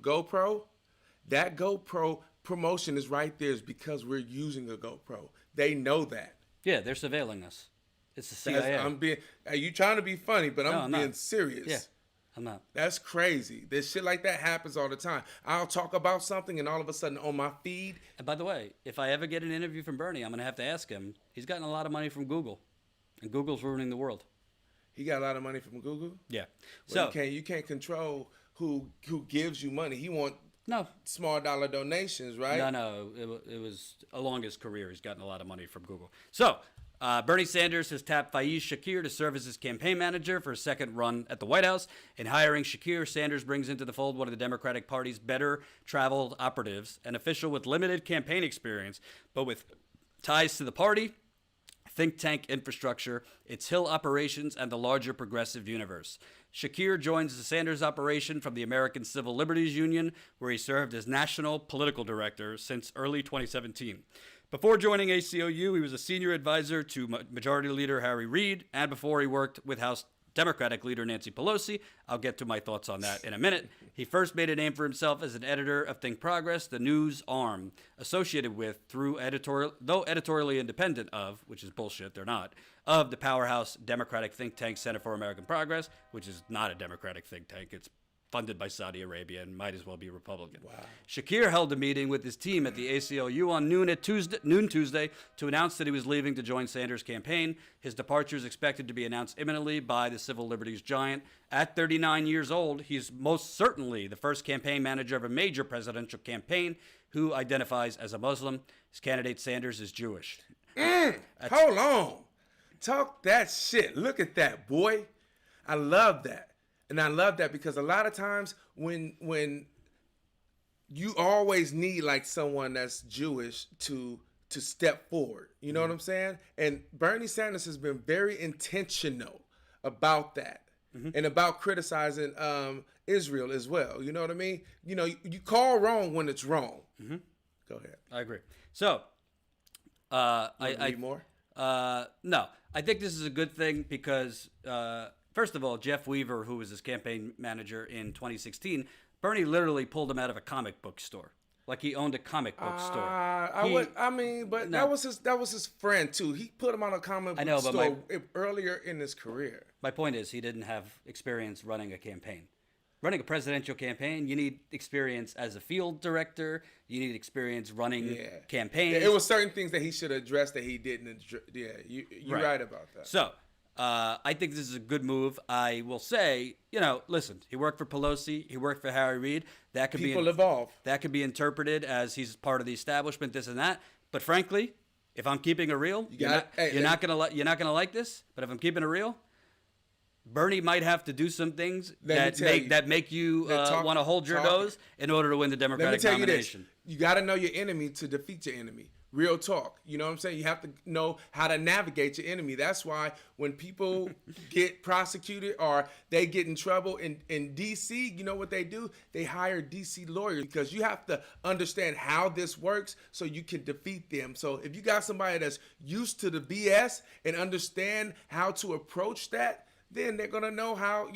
GoPro? That GoPro promotion is right there is because we're using a GoPro. They know that. Yeah, they're surveilling us. It's the CIA. Are you trying to be funny, but I'm being not. serious. Yeah, I'm not. That's crazy. This shit like that happens all the time. I'll talk about something, and all of a sudden on my feed. And by the way, if I ever get an interview from Bernie, I'm going to have to ask him. He's gotten a lot of money from Google, and Google's ruining the world. He got a lot of money from Google? Yeah. Well, you can't control who gives you money. He want small dollar donations, right? No. It was along his career. He's gotten a lot of money from Google. So Bernie Sanders has tapped Faiz Shakir to serve as his campaign manager for a second run at the White House. In hiring Shakir, Sanders brings into the fold one of the Democratic Party's better traveled operatives, an official with limited campaign experience, but with ties to the party, think tank infrastructure, its Hill operations, and the larger progressive universe. Shakir joins the Sanders operation from the American Civil Liberties Union, where he served as national political director since early 2017. Before joining ACLU, he was a senior advisor to Majority Leader Harry Reid, and before he worked with House Democratic leader Nancy Pelosi. I'll get to my thoughts on that in a minute. He first made a name for himself as an editor of Think Progress, the news arm associated with, though editorially independent of, which is bullshit, they're not, of the powerhouse Democratic think tank Center for American Progress, which is not a Democratic think tank. It's funded by Saudi Arabia and might as well be Republican. Wow. Shakir held a meeting with his team at the ACLU on noon Tuesday to announce that he was leaving to join Sanders' campaign. His departure is expected to be announced imminently by the civil liberties giant. At 39 years old, he's most certainly the first campaign manager of a major presidential campaign who identifies as a Muslim. His candidate, Sanders, is Jewish. Hold on. Talk that shit. Look at that, boy. I love that. And I love that because a lot of times when you always need like someone that's Jewish to step forward, you know what I'm saying? And Bernie Sanders has been very intentional about that and about criticizing Israel as well. You know what I mean? You know, you call wrong when it's wrong. Go ahead. I agree. So, I need more. No, I think this is a good thing because. First of all, Jeff Weaver, who was his campaign manager in 2016, Bernie literally pulled him out of a comic book store, like he owned a comic book store. That was his friend too. He put him on a comic book store earlier in his career. My point is, he didn't have experience running a campaign. Running a presidential campaign, you need experience as a field director. You need experience running campaigns. Yeah, it was certain things that he should address that he didn't. Yeah, you're right about that. So. I think this is a good move. I will say, listen, he worked for Pelosi. He worked for Harry Reid. People evolve. That could be interpreted as he's part of the establishment, this and that. But frankly, if I'm keeping it real, you're not gonna like this. But if I'm keeping it real, Bernie might have to do some things that make you want to hold your nose in order to win the Democratic nomination. You got to know your enemy to defeat your enemy. Real talk. You know what I'm saying? You have to know how to navigate your enemy. That's why when people get prosecuted or they get in trouble in D.C., you know what they do? They hire D.C. lawyers because you have to understand how this works so you can defeat them. So if you got somebody that's used to the BS and understand how to approach that, then they're going to know how,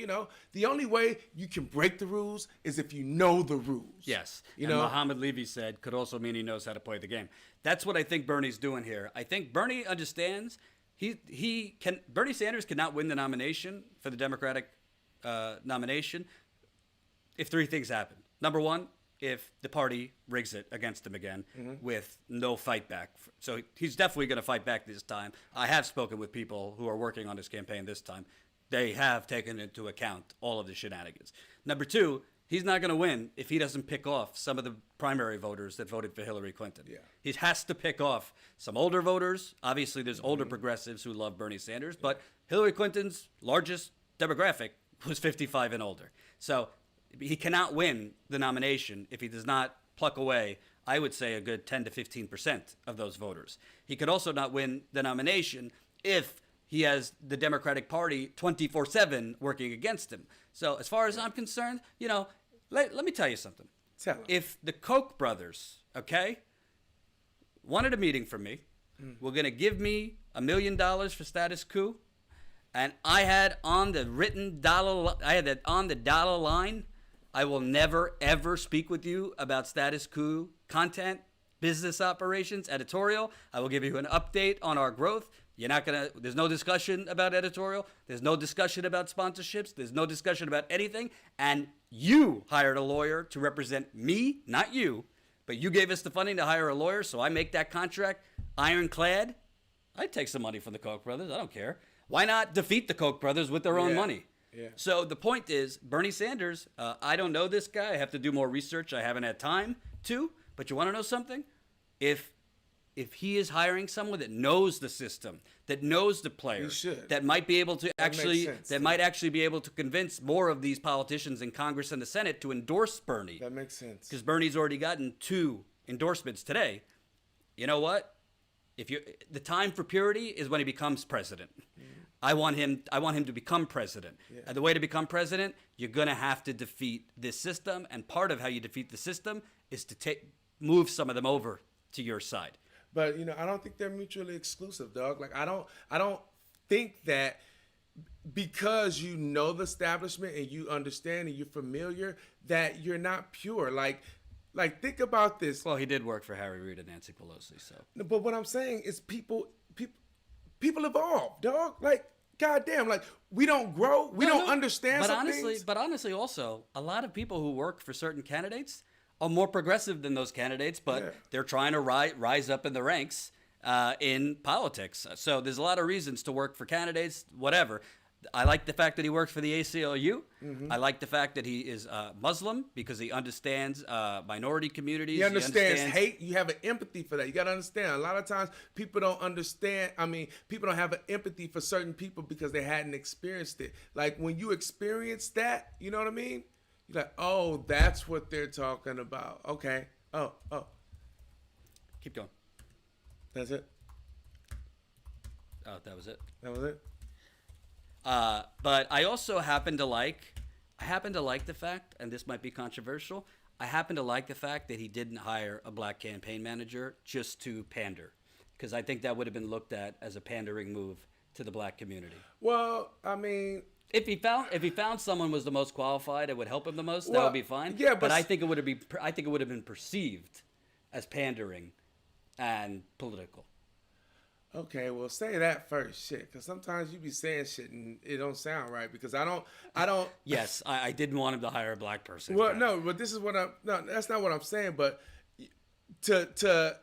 the only way you can break the rules is if you know the rues. Yes. And Muhammad Levy said, could also mean he knows how to play the game. That's what I think Bernie's doing here. I think Bernie understands Bernie Sanders cannot win the nomination for the Democratic nomination if three things happen. Number one, if the party rigs it against him again with no fight back. So he's definitely going to fight back this time. I have spoken with people who are working on his campaign this time. They have taken into account all of the shenanigans. Number two, he's not going to win if he doesn't pick off some of the primary voters that voted for Hillary Clinton. Yeah. He has to pick off some older voters. Obviously, there's older progressives who love Bernie Sanders, but Hillary Clinton's largest demographic was 55 and older. So he cannot win the nomination if he does not pluck away, I would say, a good 10 to 15% of those voters. He could also not win the nomination if he has the Democratic Party 24/7 working against him. So as far as I'm concerned, let me tell you something. Tell him. If the Koch brothers, wanted a meeting from me, were going to give me $1 million for status coup, and I had on the dollar line, I will never ever speak with you about status coup content, business operations, editorial. I will give you an update on our growth. There's no discussion about editorial. There's no discussion about sponsorships. There's no discussion about anything. And you hired a lawyer to represent me, not you, but you gave us the funding to hire a lawyer. So I make that contract ironclad. I'd take some money from the Koch brothers. I don't care. Why not defeat the Koch brothers with their own money? Yeah. So the point is, Bernie Sanders, I don't know this guy. I have to do more research. I haven't had time to. But you want to know something? If he is hiring someone that knows the system, that knows the players, that might be able to might actually be able to convince more of these politicians in Congress and the Senate to endorse Bernie. That makes sense. Because Bernie's already gotten 2 endorsements today. You know what? The time for purity is when he becomes president. I want him to become president. Yeah. And the way to become president, you're going to have to defeat this system, and part of how you defeat the system is to move some of them over to your side. But I don't think they're mutually exclusive, dog. Like I don't think that because you know the establishment and you understand and you're familiar, that you're not pure. Like think about this. Well, he did work for Harry Reid and Nancy Pelosi, so. But what I'm saying is people evolve, dog. Like, goddamn, like we don't grow, we don't understand some things. But honestly, also, a lot of people who work for certain candidates are more progressive than those candidates, but they're trying to rise up in the ranks in politics. So there's a lot of reasons to work for candidates, whatever. I like the fact that he works for the ACLU. I like the fact that he is Muslim because he understands minority communities. He understands hate. You have an empathy for that. You got to understand. A lot of times people don't understand. I mean, people don't have an empathy for certain people because they hadn't experienced it. Like when you experience that, you know what I mean? You're like, oh, that's what they're talking about. Okay. Oh. Keep going. That's it? Oh, that was it. That was it? But I also happen to like the fact, and this might be controversial, I happen to like the fact that he didn't hire a black campaign manager just to pander, because I think that would have been looked at as a pandering move to the black community. Well, I mean, if he found someone was the most qualified, it would help him the most. That would be fine. Yeah, but I think it would have been perceived as pandering and political. Okay, well, say that first, shit, because sometimes you be saying shit and it don't sound right because I don't. Yes, I didn't want him to hire a black person. Well, no, but this is what no, that's not what I'm saying. But to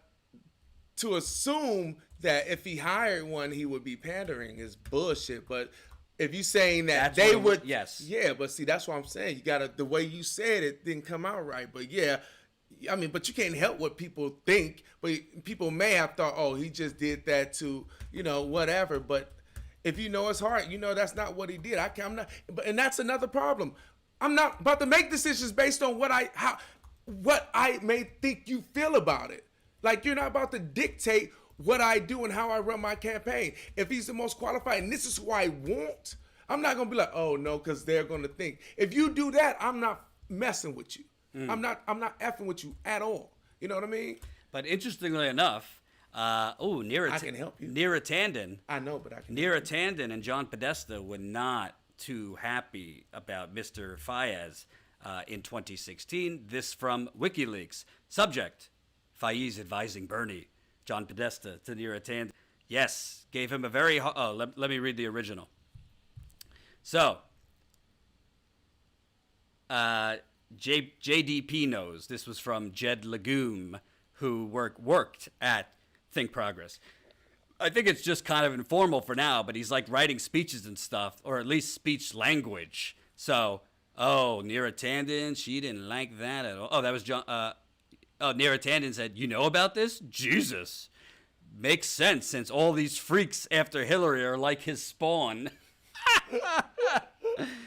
assume that if he hired one, he would be pandering is bullshit. But if you saying that they would, yes, yeah, but see, that's what I'm saying. You gotta, the way you said it didn't come out right. But yeah. I mean, but you can't help what people think. But people may have thought, oh, he just did that to, whatever. But if you know his heart, that's not what he did. I'm not. And that's another problem. I'm not about to make decisions based on what I may think you feel about it. Like you're not about to dictate what I do and how I run my campaign. If he's the most qualified and this is who I want, I'm not gonna be like, oh no, because they're gonna think. If you do that, I'm not messing with you. I'm not effing with you at all. You know what I mean? But interestingly enough, Neera I can help you. Neera Tanden. I know, but I can. Neera Tanden and John Podesta were not too happy about Mr. Fayez in 2016. This from WikiLeaks. Subject: Fayez advising Bernie. John Podesta to Neera Tanden. Yes, gave him a very. Let me read the original. So. JDP knows. This was from Jed Legume, who worked at Think Progress. I think it's just kind of informal for now, but he's like writing speeches and stuff, or at least speech language. So, Neera Tanden, she didn't like that at all. Oh, that was John. Neera Tanden said, "You know about this? Jesus, makes sense since all these freaks after Hillary are like his spawn."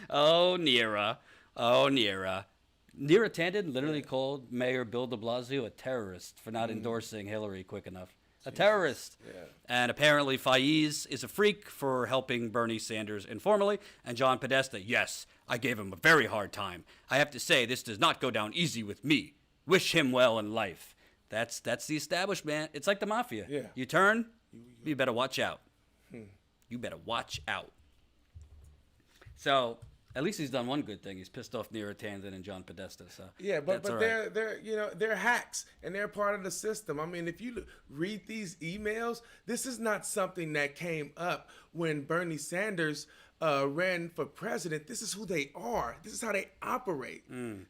Oh, Neera. Neera Tanden literally called Mayor Bill de Blasio a terrorist for not endorsing Hillary quick enough. A terrorist. Yeah. And apparently Fayez is a freak for helping Bernie Sanders informally. And John Podesta, yes, I gave him a very hard time. I have to say, this does not go down easy with me. Wish him well in life. That's the establishment. It's like the mafia. Yeah. You turn, you better watch out. You better watch out. So... at least he's done one good thing. He's pissed off Neera Tanden and John Podesta. So yeah, but right. they're hacks and they're part of the system. I mean, if you read these emails, this is not something that came up when Bernie Sanders ran for president. This is who they are. This is how they operate.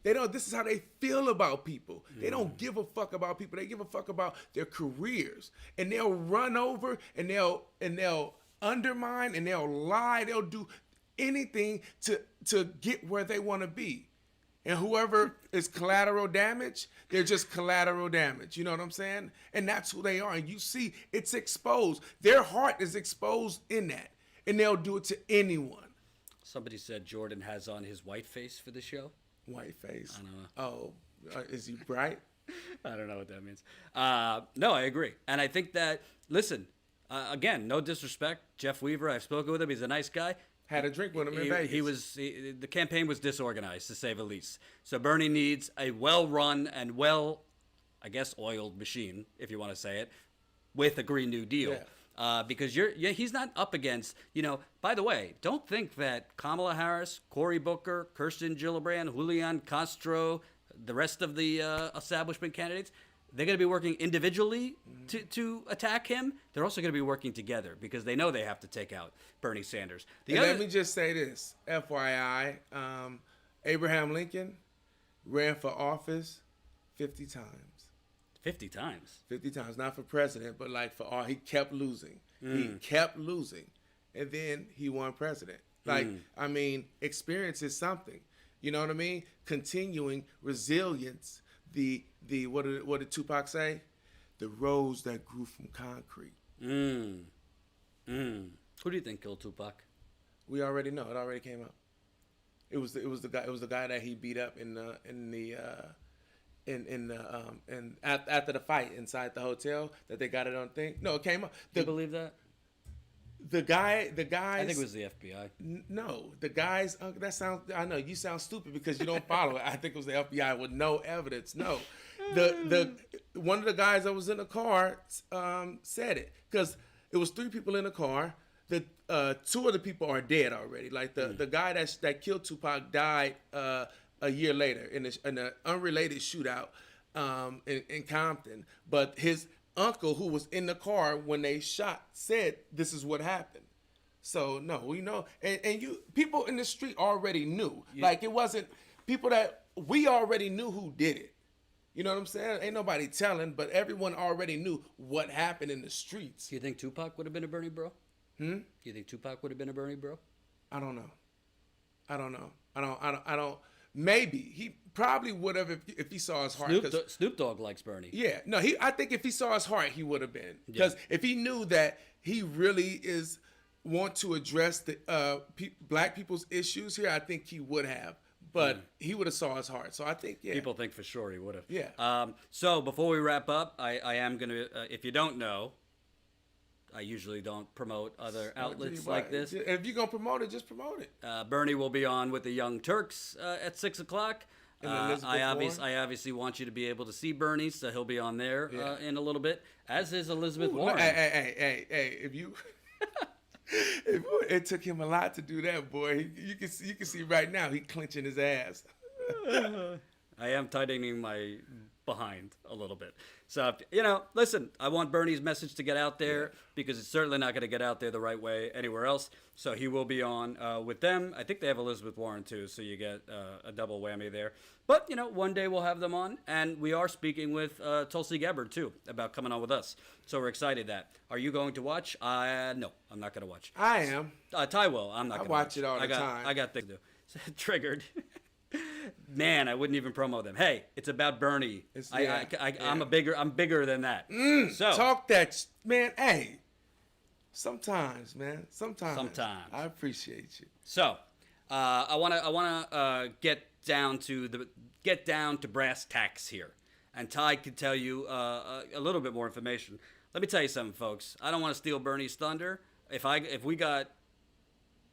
This is how they feel about people. They don't give a fuck about people. They give a fuck about their careers. And they'll run over and they'll undermine and they'll lie. They'll do anything to get where they want to be. And whoever is collateral damage, they're just collateral damage. You know what I'm saying? And that's who they are. And you see, it's exposed. Their heart is exposed in that. And they'll do it to anyone. Somebody said Jordan has on his white face for the show. White face? I don't know. Oh, is he bright? I don't know what that means. No, I agree. And I think that, listen, again, no disrespect. Jeff Weaver, I've spoken with him. He's a nice guy. Had a drink with him in Vegas. The campaign was disorganized, to say the least. So Bernie needs a well-run and oiled machine, if you want to say it, with a Green New Deal. because he's not up against, by the way, don't think that Kamala Harris, Cory Booker, Kirsten Gillibrand, Julian Castro, the rest of the establishment candidates, they're going to be working individually to attack him. They're also going to be working together because they know they have to take out Bernie Sanders. Let me just say this, FYI, Abraham Lincoln ran for office 50 times. 50 times? 50 times, not for president, but like for all, he kept losing. He kept losing. And then he won president. Experience is something. You know what I mean? Continuing resilience, what did Tupac say? The rose that grew from concrete. Who do you think killed Tupac? We already know. It already came out. It was the guy that he beat up after the fight inside the hotel that they got it on thing. No, it came up. Do you believe that? The guys. I think it was the FBI. No, the guys. That sounds. I know you sound stupid because you don't follow it. I think it was the FBI with no evidence. No, the one of the guys that was in the car said it because it was 3 people in the car. The 2 of the people are dead already. Like the guy that killed Tupac died a year later in an unrelated shootout in Compton. But his uncle, who was in the car when they shot, said this is what happened. So no, we know, and people in the street already knew. Like it wasn't people that we already knew who did it. You know what I'm saying? Ain't nobody telling, but everyone already knew what happened in the streets. Do you think Tupac would have been a Bernie bro? Do you think Tupac would have been a Bernie bro? I don't know. Maybe he probably would have if he saw his heart. Snoop Dogg likes Bernie. Yeah, no, I think if he saw his heart, he would have been because if he knew that he really want to address the black people's issues here, I think he would have. But he would have saw his heart. So I think people think for sure he would have. Yeah. So before we wrap up, I am gonna if you don't know, I usually don't promote other outlets like this. If you're going to promote it, just promote it. Bernie will be on with the Young Turks at 6 o'clock. I obviously want you to be able to see Bernie, so he'll be on there in a little bit, as is Elizabeth Warren. Hey, if you... it took him a lot to do that, boy. You can see right now he clenching his ass. I am tightening my behind a little bit. So, listen, I want Bernie's message to get out there because it's certainly not going to get out there the right way anywhere else. So he will be on with them. I think they have Elizabeth Warren too, so you get a double whammy there. But, one day we'll have them on, and we are speaking with Tulsi Gabbard too about coming on with us. So we're excited that. Are you going to watch? No, I'm not going to watch. I am. Ty will. I'm not going to watch. I watch it all the time. I got things to do. Triggered. Man, I wouldn't even promo them. Hey, it's about Bernie. I'm bigger than that. So talk that, man. Hey, sometimes, man. Sometimes. I appreciate you. So, I wanna get down to brass tacks here, and Ty could tell you a little bit more information. Let me tell you something, folks. I don't want to steal Bernie's thunder. If we got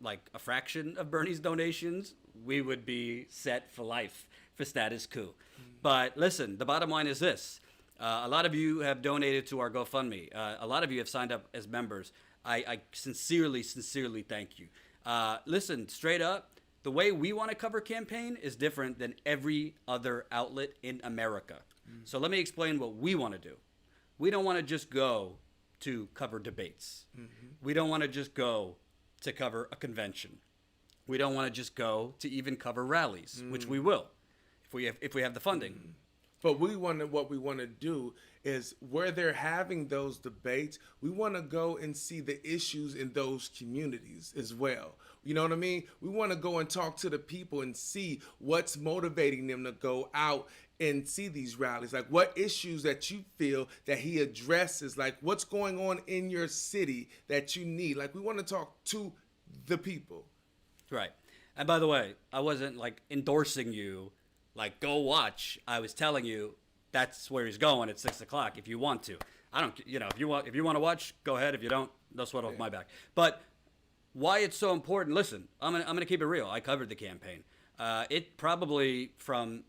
like a fraction of Bernie's donations, we would be set for life for status quo. But listen, the bottom line is this. A lot of you have donated to our GoFundMe. A lot of you have signed up as members. I sincerely thank you. Listen, straight up, the way we want to cover campaign is different than every other outlet in America. So let me explain what we want to do. We don't want to just go to cover debates. We don't want to just go to cover a convention. We don't want to just go to even cover rallies, which we will if we have the funding. But what we want to do is where they're having those debates, we want to go and see the issues in those communities as well. You know what I mean? We want to go and talk to the people and see what's motivating them to go out and see these rallies. Like what issues that you feel that he addresses, like what's going on in your city that you need. Like we want to talk to the people. Right. And by the way, I wasn't like endorsing you, like go watch. I was telling you that's where he's going at 6 o'clock if you want to. I don't, if you want to watch, go ahead. If you don't, no sweat off my back. But why it's so important, listen, I'm gonna keep it real. I covered the campaign. It probably from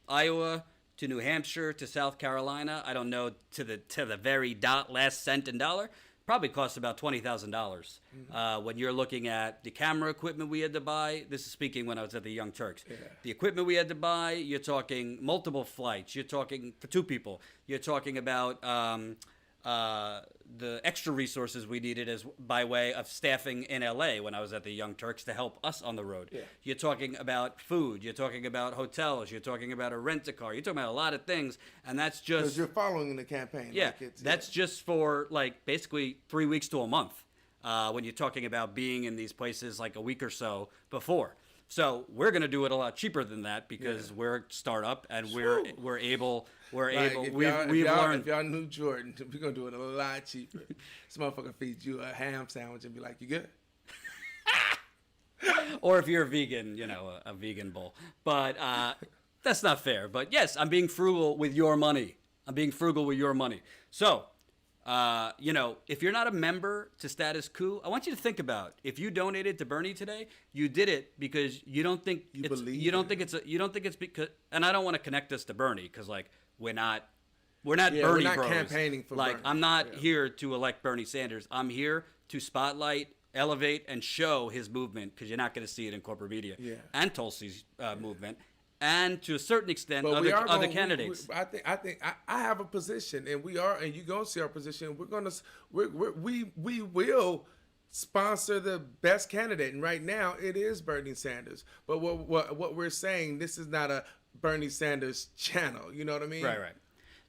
Iowa to New Hampshire to South Carolina, I don't know to the very last cent and dollar, probably cost about $20,000. When you're looking at the camera equipment we had to buy, this is speaking when I was at the Young Turks. Yeah. The equipment we had to buy, you're talking multiple flights. You're talking for 2 people. You're talking about the extra resources we needed as by way of staffing in LA when I was at the Young Turks to help us on the road. Yeah. You're talking about food. You're talking about hotels. You're talking about a rent-a-car. You're talking about a lot of things, and that's just Because you're following the campaign. yeah. Like it's, That's just for like basically 3 weeks to a month when you're talking about being in these places like a week or so before. So we're gonna do it a lot cheaper than that because we're a startup and we're able. If We've learned. If y'all knew Jordan, we're gonna do it a lot cheaper. This motherfucker feeds you a ham sandwich and be like, "You good?" Or if you're a vegan, a vegan bowl. But that's not fair. But yes, I'm being frugal with your money. So, if you're not a member to Status Coup, I want you to think about if you donated to Bernie today, you did it because you don't think you don't think it's because, and I don't want to connect us to Bernie because like we're not Bernie we're not bros. campaigning for like Bernie. I'm not here to elect Bernie Sanders. I'm here to spotlight, elevate, and show his movement because you're not going to see it in corporate media. Yeah. And Tulsi's movement, and to a certain extent, But other candidates. I think I have a position, and we are, and you're gonna see our position. We will sponsor the best candidate, and right now it is Bernie Sanders. But what we're saying, this is not a Bernie Sanders channel. You know what I mean? Right.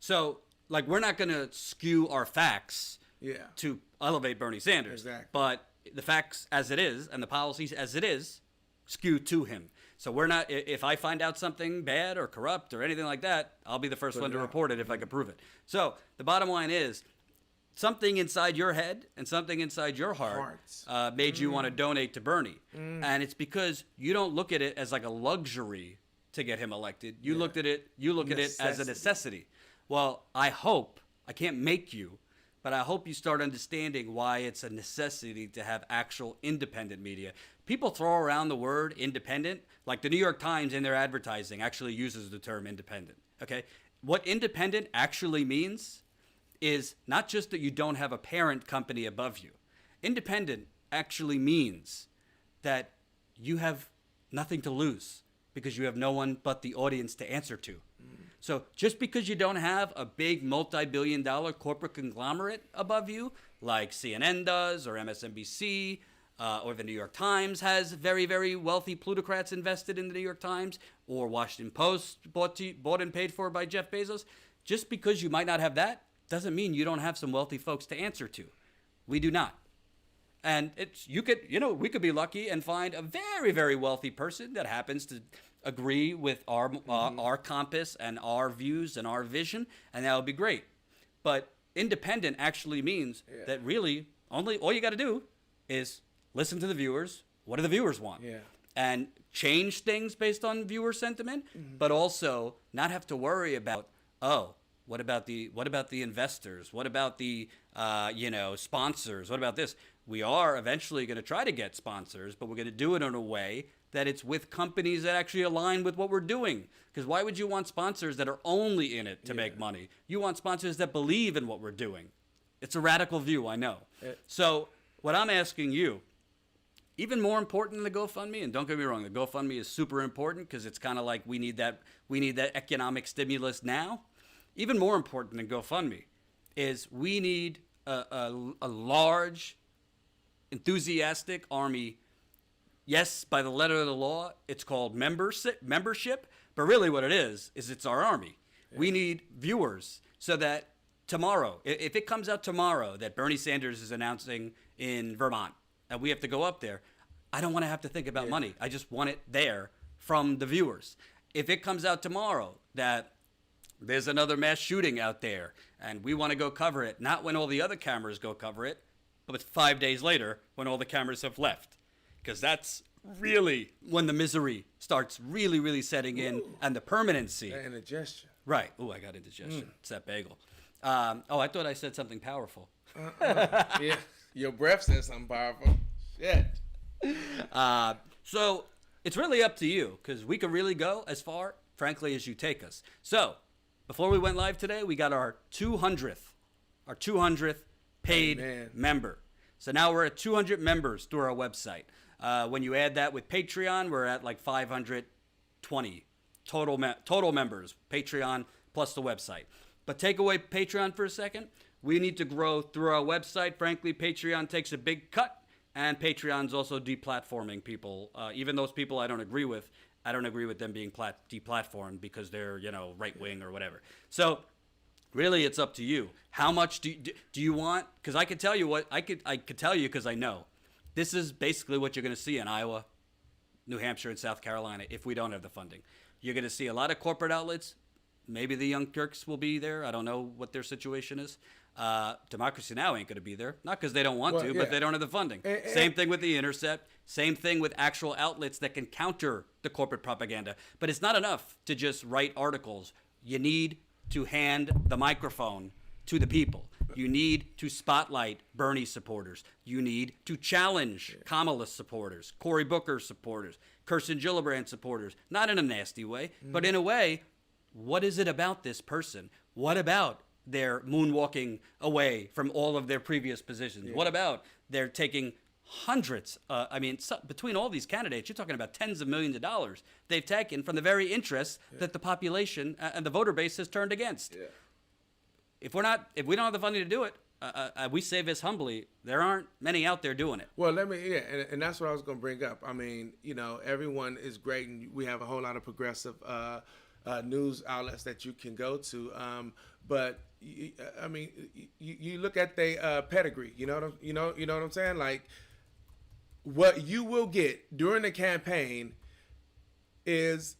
So, like, we're not going to skew our facts Yeah. to elevate Bernie Sanders. Exactly. But the facts as it is and the policies as it is skew to him. So we're not, if I find out something bad or corrupt or anything like that, I'll be the first one to report it if I can prove it. So the bottom line is something inside your head and something inside your heart made you want to donate to Bernie. And it's because you don't look at it as like a luxury to get him elected. You look at it as a necessity. Well, I can't make you, but I hope you start understanding why it's a necessity to have actual independent media. People throw around the word independent, like the New York Times in their advertising actually uses the term independent, okay? What independent actually means is not just that you don't have a parent company above you. Independent actually means that you have nothing to lose because you have no one but the audience to answer to. So just because you don't have a big multi-billion-dollar corporate conglomerate above you, like CNN does, or MSNBC, or the New York Times has very, very wealthy plutocrats invested in the New York Times, or Washington Post bought and paid for by Jeff Bezos, just because you might not have that doesn't mean you don't have some wealthy folks to answer to. We do not. And we could be lucky and find a very, very wealthy person that happens to agree with our compass and our views and our vision, and that would be great. But independent actually means that really all you got to do is listen to the viewers. What do the viewers want? Yeah. And change things based on viewer sentiment, but also not have to worry about what about the investors? What about the sponsors? What about this? We are eventually going to try to get sponsors, but we're going to do it in a way that it's with companies that actually align with what we're doing. Because why would you want sponsors that are only in it to make money? You want sponsors that believe in what we're doing. It's a radical view, I know. So what I'm asking you, even more important than the GoFundMe, and don't get me wrong, the GoFundMe is super important because it's kind of like we need that economic stimulus now. Even more important than GoFundMe is we need a large, enthusiastic army. Yes, by the letter of the law, it's called membership, but really what it is it's our army. Yeah. We need viewers so that tomorrow, if it comes out tomorrow that Bernie Sanders is announcing in Vermont and we have to go up there, I don't want to have to think about money. I just want it there from the viewers. If it comes out tomorrow that there's another mass shooting out there and we want to go cover it, not when all the other cameras go cover it, but 5 days later when all the cameras have left. Because that's really when the misery starts really, really setting in and the permanency. And indigestion. Right. Oh, I got indigestion. It's that bagel. I thought I said something powerful. Yeah. Your breath says something powerful. Shit. So it's really up to you because we could really go as far, frankly, as you take us. So before we went live today, we got our 200th paid Amen. member. So now we're at 200 members through our website. When you add that with Patreon, we're at like 520 total members, Patreon plus the website. But take away Patreon for a second. We need to grow through our website. Frankly, Patreon takes a big cut, and Patreon's also deplatforming people. Even those people I don't agree with them being deplatformed because they're, right wing or whatever. So really, it's up to you. How much do you want? Because I could tell you what I could tell you because I know this is basically what you're going to see in Iowa, New Hampshire, and South Carolina if we don't have the funding. You're going to see a lot of corporate outlets. Maybe the Young Turks will be there. I don't know what their situation is. Democracy Now! Ain't going to be there. Not because they don't want to, but they don't have the funding. Same thing with The Intercept. Same thing with actual outlets that can counter the corporate propaganda. But it's not enough to just write articles. You need to hand the microphone to the people. You need to spotlight Bernie supporters. You need to challenge Kamala supporters, Cory Booker supporters, Kirsten Gillibrand supporters. Not in a nasty way, but in a way, what is it about this person? What about their moonwalking away from all of their previous positions? What about they're taking hundreds, between all these candidates, you're talking about tens of millions of dollars they've taken from the very interests that the population and the voter base has turned against. Yeah. If we don't have the funding to do it, we say this humbly, there aren't many out there doing it. Well, and that's what I was going to bring up. I mean, everyone is great, and we have a whole lot of progressive news outlets that you can go to. But you look at the pedigree. You know what I'm saying? Like, what you will get during the campaign is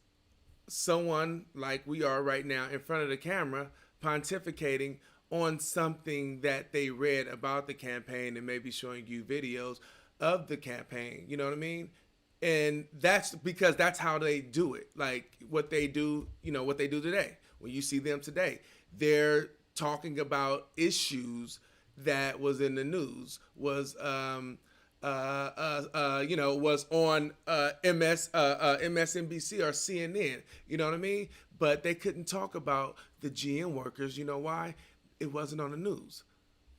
someone like we are right now in front of the camera pontificating on something that they read about the campaign and maybe showing you videos of the campaign. You know what I mean? And that's because that's how they do it. Like what they do, what they do today. When you see them today, they're talking about issues that was in the news, was on MSNBC or CNN. You know what I mean? But they couldn't talk about the GM workers. You know why? It wasn't on the news.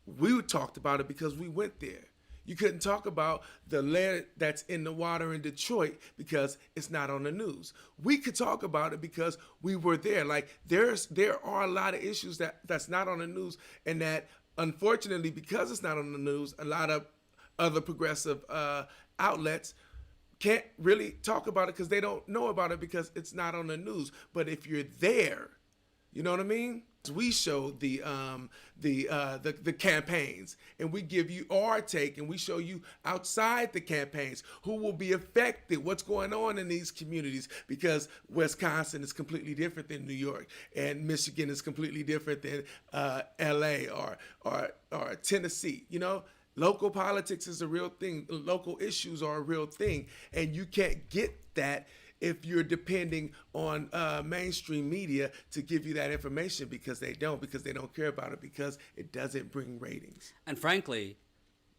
We talked about it because we went there. You couldn't talk about the lead that's in the water in Detroit because it's not on the news. We could talk about it because we were there. Like there are a lot of issues that's not on the news, and that unfortunately, because it's not on the news, a lot of other progressive outlets can't really talk about it because they don't know about it because it's not on the news. But if you're there, you know what I mean? We show the campaigns, and we give you our take, and we show you outside the campaigns who will be affected, what's going on in these communities, because Wisconsin is completely different than New York, and Michigan is completely different than LA or Tennessee. Local politics is a real thing. Local issues are a real thing, and you can't get that if you're depending on mainstream media to give you that information, because they don't care about it, because it doesn't bring ratings. And frankly,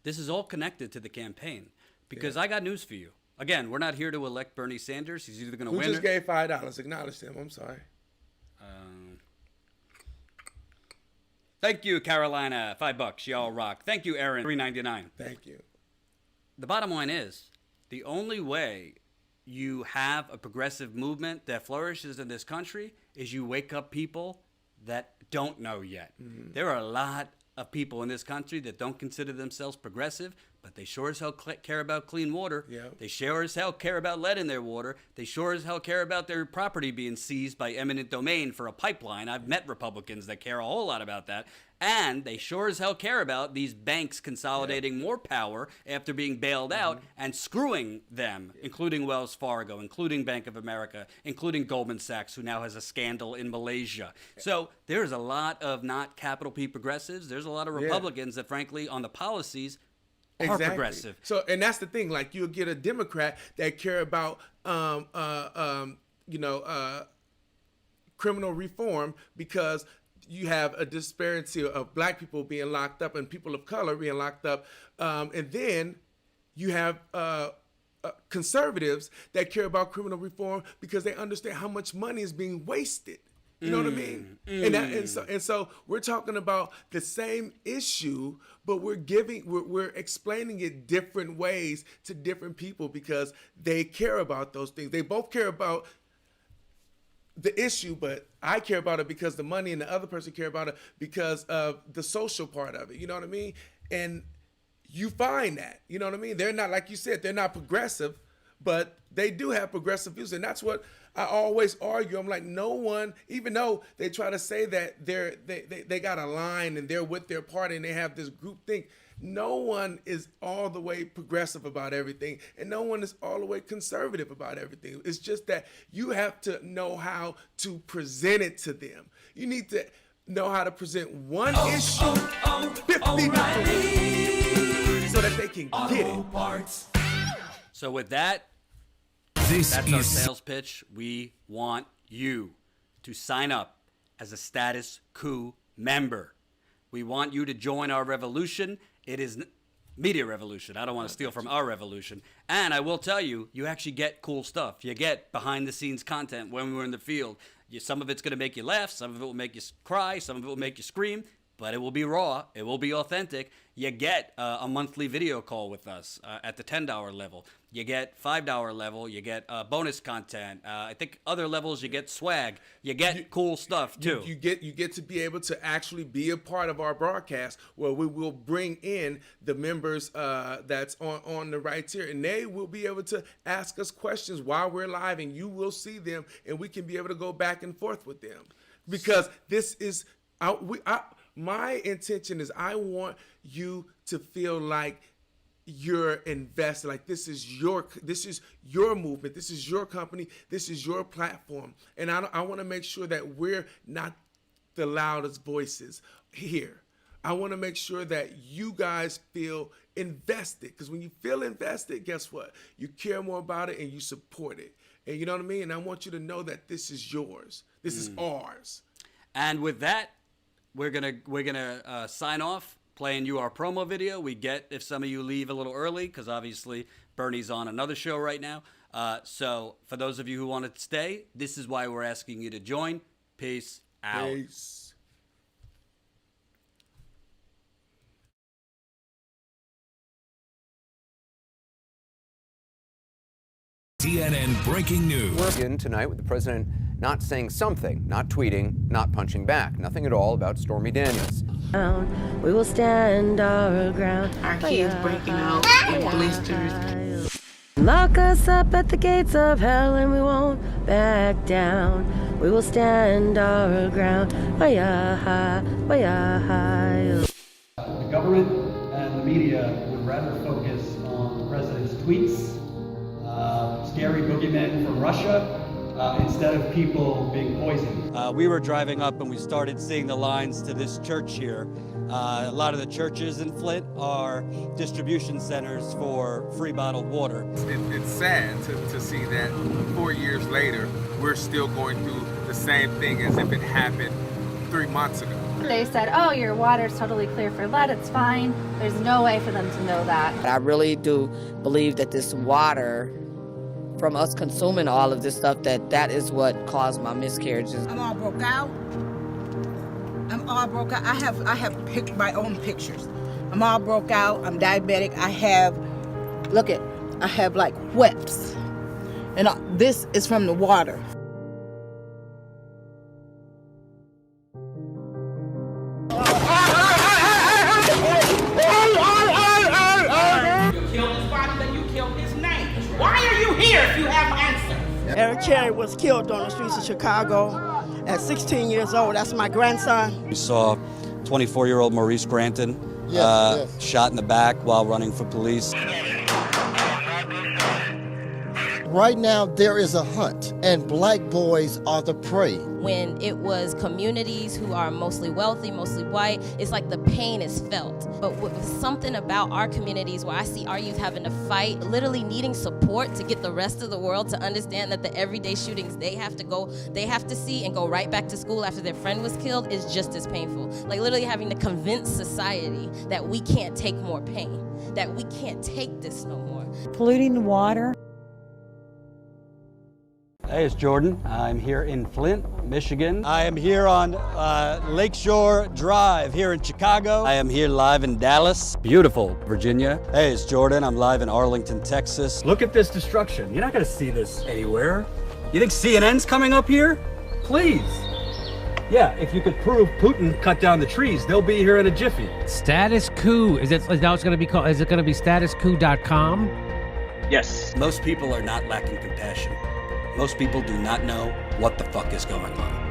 this is all connected to the campaign, because I got news for you. Again, we're not here to elect Bernie Sanders. He's either going to win. Who just gave $5? Acknowledge them. I'm sorry. Thank you, Carolina. $5. Y'all rock. Thank you, Aaron. $3.99. Thank you. The bottom line is, the only way you have a progressive movement that flourishes in this country is you wake up people that don't know yet. Mm-hmm. There are a lot of people in this country that don't consider themselves progressive, but they sure as hell care about clean water. Yep. They sure as hell care about lead in their water. They sure as hell care about their property being seized by eminent domain for a pipeline. I've met Republicans that care a whole lot about that. And they sure as hell care about these banks consolidating more power after being bailed out and screwing them, including Wells Fargo, including Bank of America, including Goldman Sachs, who now has a scandal in Malaysia. So there's a lot of not capital P progressives. There's a lot of Republicans that, frankly, on the policies, are progressive. So, and that's the thing. Like, you'll get a Democrat that care about, criminal reform, because you have a disparity of black people being locked up and people of color being locked up. And then you have conservatives that care about criminal reform because they understand how much money is being wasted You know what I mean? And so we're talking about the same issue, but we're explaining it different ways to different people because they care about those things. They both care about the issue, but I care about it because the money, and the other person care about it because of the social part of it. You know what I mean? And you find that, you know what I mean? They're not, like you said, they're not progressive, but they do have progressive views. And that's what I always argue. I'm like, no one, even though they try to say that they got a line and they're with their party and they have this group think, no one is all the way progressive about everything, and no one is all the way conservative about everything. It's just that you have to know how to present it to them. You need to know how to present one issue 50 different ways so that they can get it. So with that, that's our sales pitch. We want you to sign up as a Status Coup member. We want you to join our revolution. It is media revolution. I don't want to steal from our revolution. And I will tell you, you actually get cool stuff. You get behind the scenes content when we're in the field. Some of it's going to make you laugh. Some of it will make you cry. Some of it will make you scream. But it will be raw. It will be authentic. You get a monthly video call with us at the $10 level. You get $5 level. You get bonus content. I think other levels you get swag. You get cool stuff too. You get to be able to actually be a part of our broadcast where we will bring in the members that's on the right tier, and they will be able to ask us questions while we're live, and you will see them, and we can be able to go back and forth with them because this is my intention is I want you to feel like you're invested, like this is your movement, this is your company, this is your platform, and I want to make sure that we're not the loudest voices here. I want to make sure that you guys feel invested, because when you feel invested, guess what? You care more about it and you support it, and you know what I mean. And I want you to know that this is yours, this is ours. And with that, we're gonna sign off, playing you our promo video. We get if some of you leave a little early, because obviously Bernie's on another show right now. So for those of you who want to stay, this is why we're asking you to join. Peace out. Peace. CNN breaking news. We're in tonight with the president not saying something, not tweeting, not punching back. Nothing at all about Stormy Daniels. We will stand our ground. Our kids breaking out in blisters. Lock us up at the gates of hell and we won't back down. We will stand our ground. The government and the media would rather focus on the president's tweets, scary boogeymen from Russia, instead of people being poisoned. We were driving up and we started seeing the lines to this church here. A lot of the churches in Flint are distribution centers for free bottled water. It's sad to see that 4 years later, we're still going through the same thing as if it happened 3 months ago. They said, oh, your water's totally clear for lead, it's fine. There's no way for them to know that. I really do believe that this water, from us consuming all of this stuff, that is what caused my miscarriages. I'm all broke out. I have picked my own pictures. I'm all broke out. I'm diabetic. I have like webs. And this is from the water. Eric Cherry was killed on the streets of Chicago at 16 years old. That's my grandson. We saw 24-year-old Maurice Granton shot in the back while running for police. Right now, there is a hunt, and black boys are the prey. When it was communities who are mostly wealthy, mostly white, it's like the pain is felt. But with something about our communities where I see our youth having to fight, literally needing support to get the rest of the world to understand that the everyday shootings they have to see and go right back to school after their friend was killed is just as painful. Like literally having to convince society that we can't take more pain, that we can't take this no more. Polluting the water. Hey Hey, it's Jordan. I'm here in Flint, Michigan. I am here on Lakeshore Drive here in Chicago. I am here live in Dallas, beautiful Virginia. Hey, it's Jordan. I'm live in Arlington, Texas. Look at this destruction. You're not going to see this anywhere. You think CNN's coming up here? Please. Yeah, if you could prove Putin cut down the trees, they'll be here in a jiffy. Status Coup. Is it now? It's going to be called. Is it going to be statuscoup.com? Yes. Most people are not lacking compassion. Most people do not know what the fuck is going on.